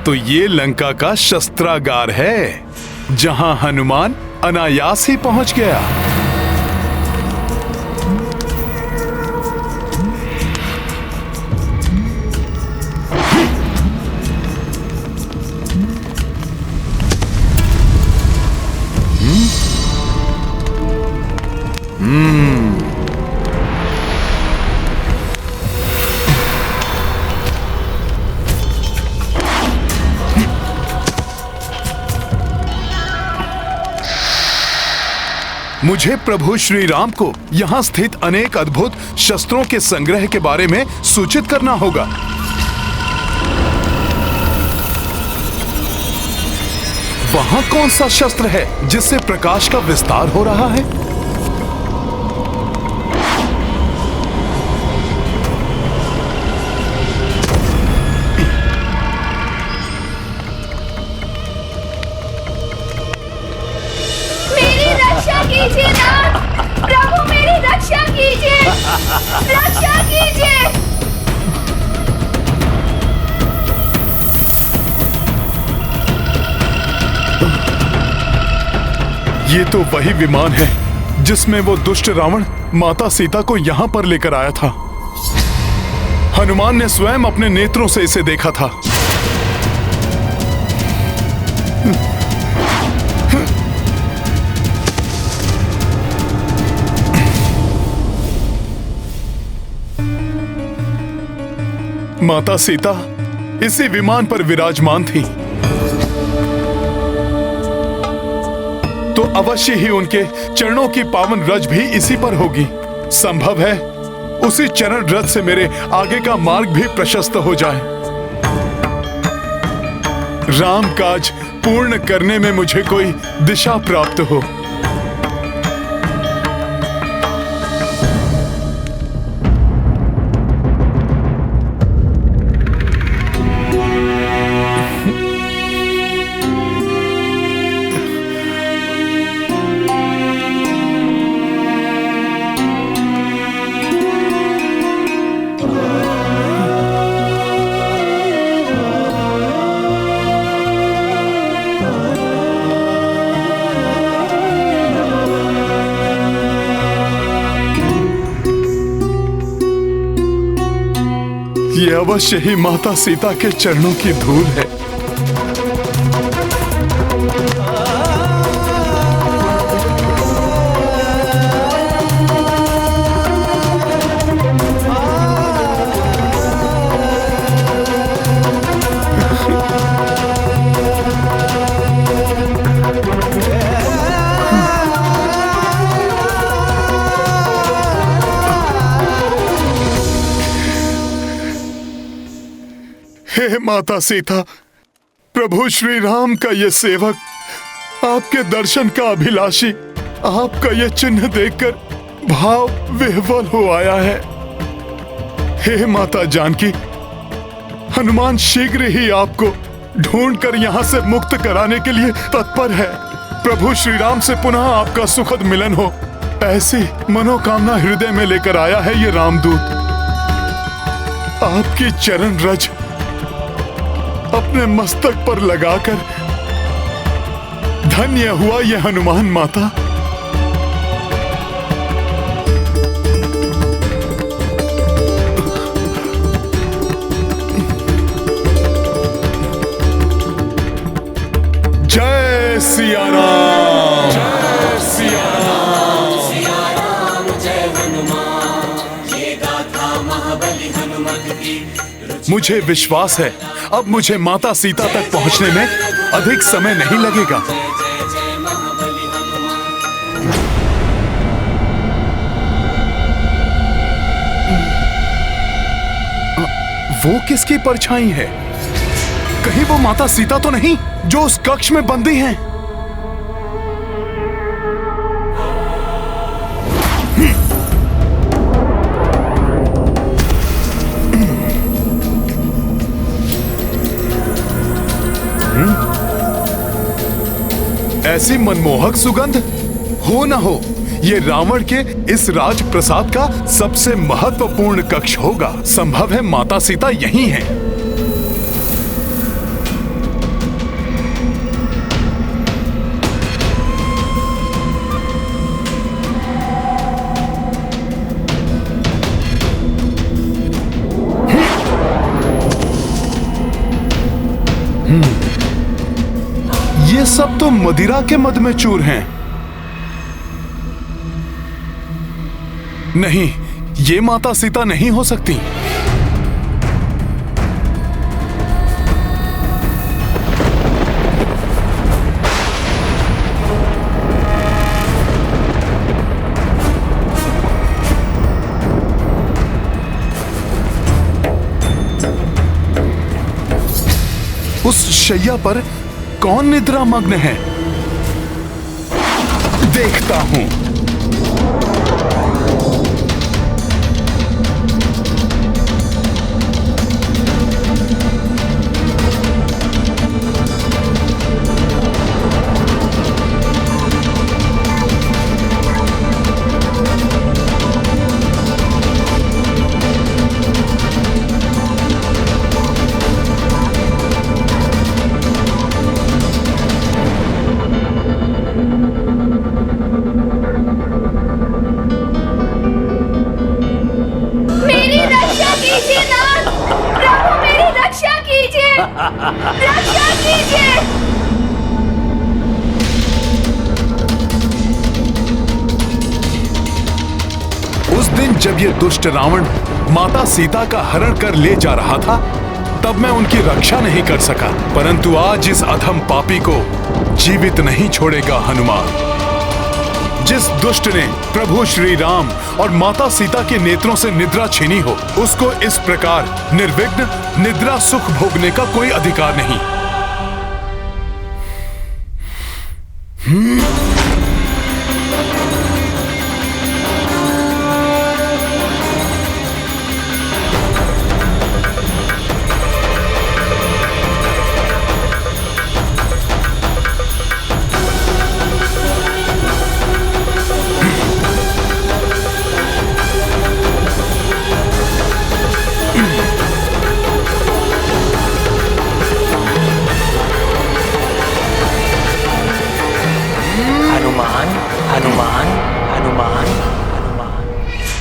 तो ये लंका का शस्त्रागार है, जहां हनुमान अनायास ही पहुंच गया। मुझे प्रभु श्री राम को यहाँ स्थित अनेक अद्भुत शस्त्रों के संग्रह के बारे में सूचित करना होगा। वहाँ कौन सा शस्त्र है जिससे प्रकाश का विस्तार हो रहा है? कीजिए नाथ, प्रभु मेरी रक्षा कीजिए, रक्षा कीजिए। ये तो वही विमान है जिसमें वो दुष्ट रावण माता सीता को यहाँ पर लेकर आया था। हनुमान ने स्वयं अपने नेत्रों से इसे देखा था। माता सीता इसी विमान पर विराजमान थी, तो अवश्य ही उनके चरणों की पावन रज भी इसी पर होगी। संभव है उसी चरण रज से मेरे आगे का मार्ग भी प्रशस्त हो जाए। राम काज पूर्ण करने में मुझे कोई दिशा प्राप्त हो। ये अवश्य ही माता सीता के चरणों की धूल है। हे माता सीता, प्रभु श्री राम का ये सेवक, आपके दर्शन का अभिलाषी, आपका ये चिन्ह देखकर भाव विह्वल हो आया है। हे माता जानकी, हनुमान शीघ्र ही आपको ढूंढकर यहाँ से मुक्त कराने के लिए तत्पर है। प्रभु श्री राम से पुनः आपका सुखद मिलन हो, ऐसी मनोकामना हृदय में लेकर आया है ये रामदूत। आपकी चरण रज अपने मस्तक पर लगाकर धन्य हुआ ये हनुमान माता। जय सिया राम, जय सिया राम, सिया राम जय हनुमान, ये गाथा महाबली हनुमत की। मुझे विश्वास है अब मुझे माता सीता तक पहुंचने में अधिक समय नहीं लगेगा। वो किसकी परछाई है? कहीं वो माता सीता तो नहीं जो उस कक्ष में बंदी हैं? ऐसी मनमोहक सुगंध हो न हो, ये रावण के इस राजप्रसाद का सबसे महत्वपूर्ण कक्ष होगा। संभव है माता सीता यहीं हैं। ये सब तो मदिरा के मद में चूर हैं। नहीं, ये माता सीता नहीं हो सकती। उस शैया पर कौन निद्रा मग्न है? देखता हूं। जब ये दुष्ट रावण माता सीता का हरण कर ले जा रहा था, तब मैं उनकी रक्षा नहीं कर सका, परंतु आज इस अधम पापी को जीवित नहीं छोड़ेगा हनुमान। जिस दुष्ट ने प्रभु श्री राम और माता सीता के नेत्रों से निद्रा छीनी हो, उसको इस प्रकार निर्विघ्न निद्रा सुख भोगने का कोई अधिकार नहीं।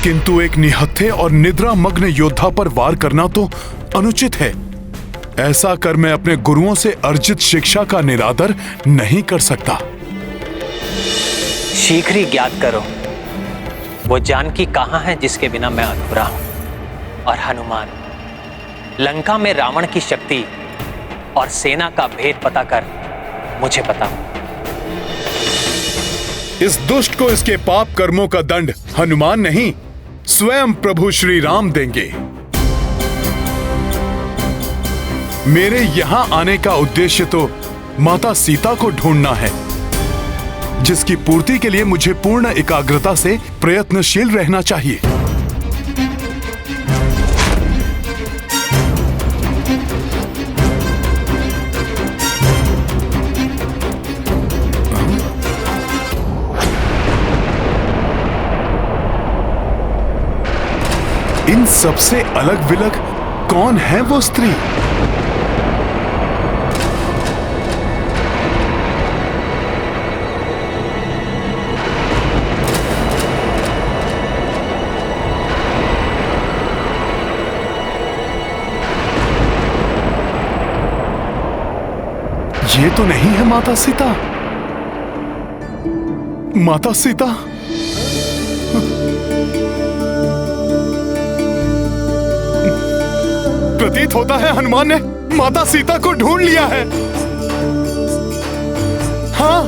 किंतु एक निहत्थे और निद्रा मग्न योद्धा पर वार करना तो अनुचित है। ऐसा कर मैं अपने गुरुओं से अर्जित शिक्षा का निरादर नहीं कर सकता। शीघ्र ही ज्ञात करो वो जानकी कहाँ है जिसके बिना मैं अधूरा हूं। और हनुमान, लंका में रावण की शक्ति और सेना का भेद पता कर मुझे बताओ। इस दुष्ट को इसके पाप कर्मों का दंड हनुमान नहीं, स्वयं प्रभु श्री राम देंगे। मेरे यहां आने का उद्देश्य तो माता सीता को ढूंढना है, जिसकी पूर्ति के लिए मुझे पूर्ण एकाग्रता से प्रयत्नशील रहना चाहिए। इन सबसे अलग विलग कौन है वो स्त्री? ये तो नहीं है माता सीता। माता सीता, प्रतीत होता है हनुमान ने माता सीता को ढूंढ लिया है। हाँ,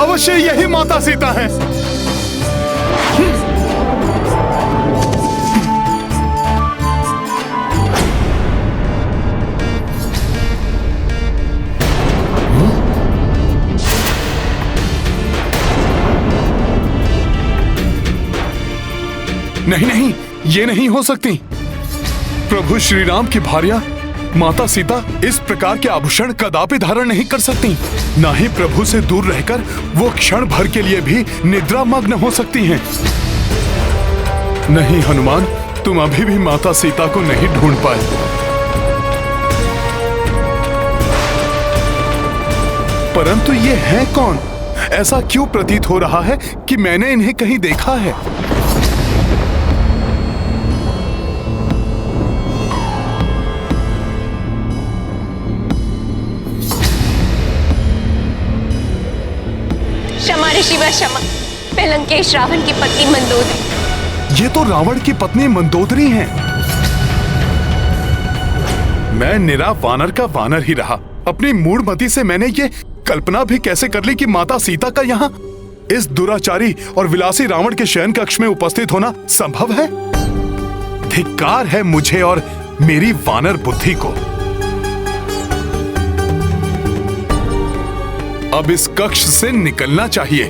अवश्य यही माता सीता है। नहीं नहीं, ये नहीं हो सकती। प्रभु श्री राम की भार्या माता सीता इस प्रकार के आभूषण कदापि धारण नहीं कर सकती। ना ही प्रभु से दूर रहकर वो क्षण भर के लिए भी निद्रा मग्न हो सकती हैं। नहीं हनुमान, तुम अभी भी माता सीता को नहीं ढूंढ पाए। परंतु ये है कौन? ऐसा क्यों प्रतीत हो रहा है कि मैंने इन्हें कहीं देखा है? क्षमा ऋषि व क्षमा, मैं लंकेश रावण की पत्नी मंदोदरी। ये तो रावण की पत्नी मंदोदरी हैं। मैं निरा वानर का वानर ही रहा। अपनी मूढ़मति से मैंने ये कल्पना भी कैसे कर ली कि माता सीता का यहाँ इस दुराचारी और विलासी रावण के शयन कक्ष में उपस्थित होना संभव है? धिक्कार है मुझे और मेरी वानर बुद्धि को। अब इस कक्ष से निकलना चाहिए।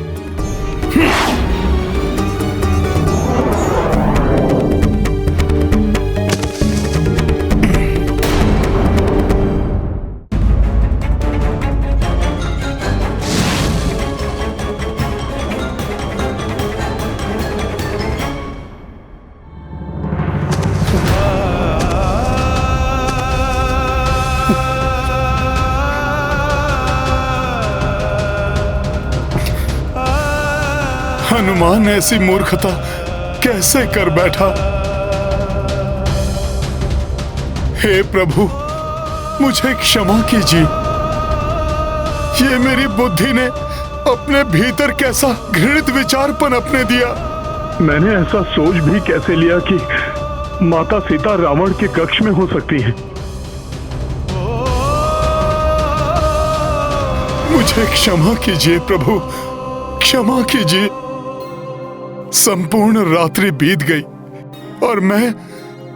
हनुमान ऐसी मूर्खता कैसे कर बैठा? हे प्रभु, मुझे क्षमा कीजिए। ये मेरी बुद्धि ने अपने भीतर कैसा घृणित विचार पनपने दिया। मैंने ऐसा सोच भी कैसे लिया कि माता सीता रावण के कक्ष में हो सकती हैं। मुझे क्षमा कीजिए प्रभु, क्षमा कीजिए। संपूर्ण रात्रि बीत गई और मैं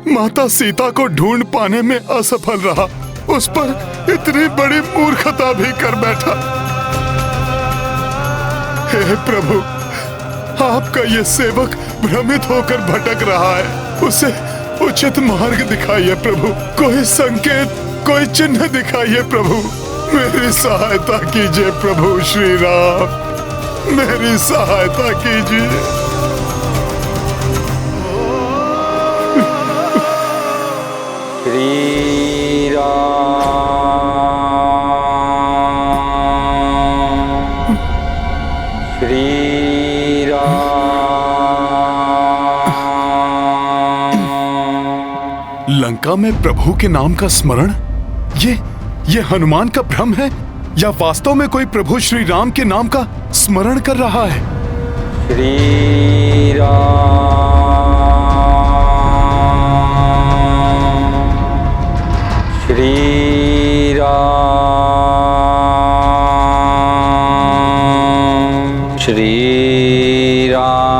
माता सीता को ढूंढ पाने में असफल रहा। उस पर इतनी बड़ी मूर्खता भी कर बैठा। हे प्रभु, आपका ये सेवक भ्रमित होकर भटक रहा है। उसे उचित मार्ग दिखाइए प्रभु। कोई संकेत, कोई चिन्ह दिखाइए प्रभु। मेरी सहायता कीजिए प्रभु श्री राम, मेरी सहायता कीजिए। श्री राम, श्री राम। लंका में प्रभु के नाम का स्मरण, ये हनुमान का भ्रम है या वास्तव में कोई प्रभु श्री राम के नाम का स्मरण कर रहा है? श्री राम, श्री राम, श्री राम।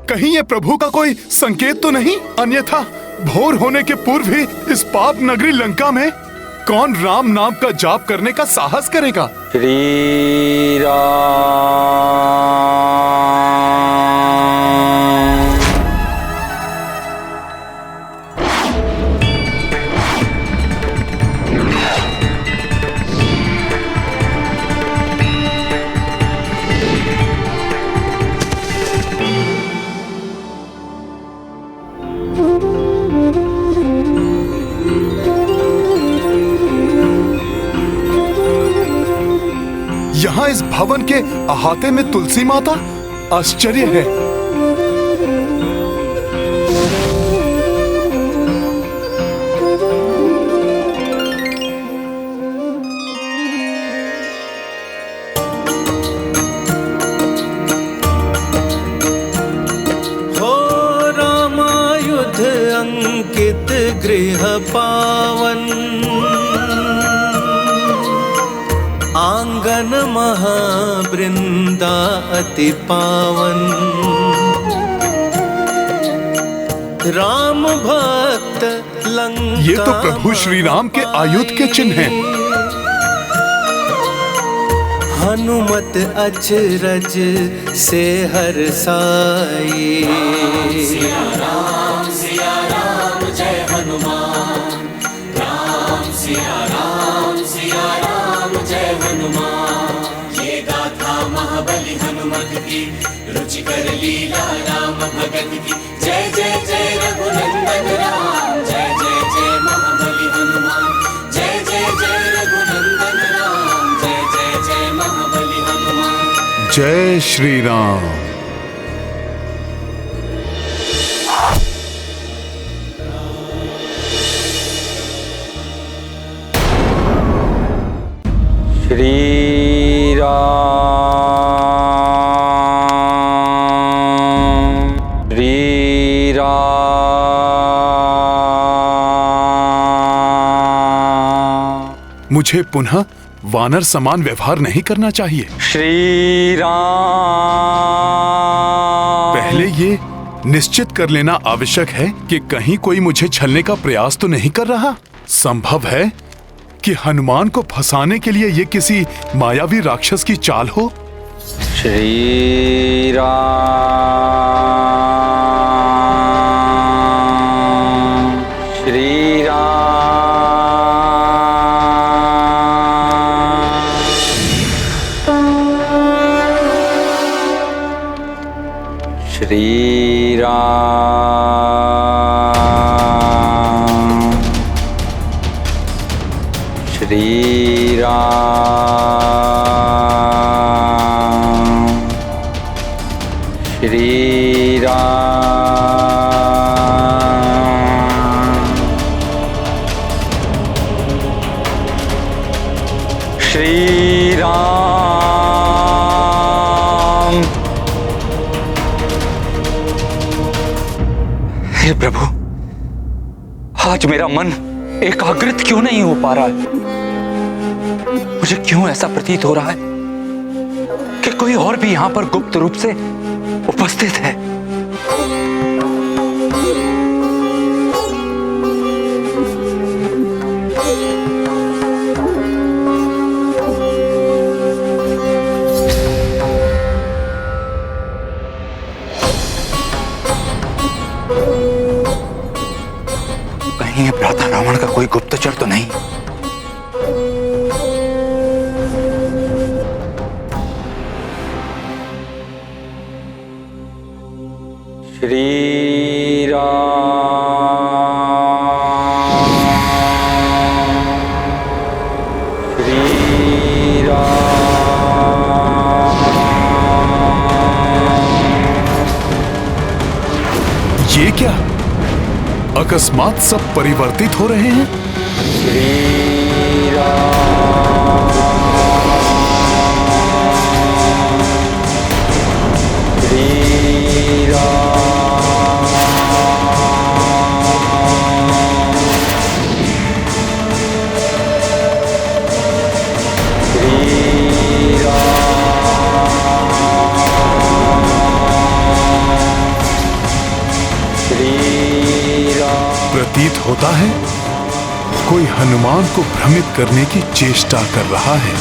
कहीं ये प्रभु का कोई संकेत तो नहीं? अन्यथा भोर होने के पूर्व ही इस पाप नगरी लंका में कौन राम नाम का जाप करने का साहस करेगा? श्री राम, भवन के अहाते में तुलसी माता? आश्चर्य है। अंकित गृह पावन, आंगन महावृंदा अति पावन। राम भक्त लंका, ये तो प्रभु श्री राम के आयुध के चिन्ह हैं। हनुमत अचरज से हर्षाई। सिया राम जय हनुमान। राम सिया राम जय हनुमान। ये गाथा महाबली हनुमत की, रुचिकर लीला राम भगत की। जय जय जय रघुनंदन राम, जय जय जय महाबली हनुमान। जय जय जय रघुनंदन राम, जय जय जय महाबली हनुमान। जय श्री राम। श्री राम, श्री राम। मुझे पुनः वानर समान व्यवहार नहीं करना चाहिए। श्री राम। पहले ये निश्चित कर लेना आवश्यक है कि कहीं कोई मुझे छलने का प्रयास तो नहीं कर रहा। संभव है कि हनुमान को फंसाने के लिए ये किसी मायावी राक्षस की चाल हो। श्री राम, श्री राम। श्री राम, श्री राम, श्री राम, श्री राम। हे प्रभु, आज मेरा मन एकाग्रित क्यों नहीं हो पा रहा है? मुझे क्यों ऐसा प्रतीत हो रहा है कि कोई और भी यहां पर गुप्त रूप से उपस्थित है? कहीं भ्राता रावण का कोई गुप्तचर तो नहीं? श्री राम, श्री राम। ये क्या? अकस्मात सब परिवर्तित हो रहे हैं। श्री राम, श्री राम। प्रतीत होता है कोई हनुमान को भ्रमित करने की चेष्टा कर रहा है।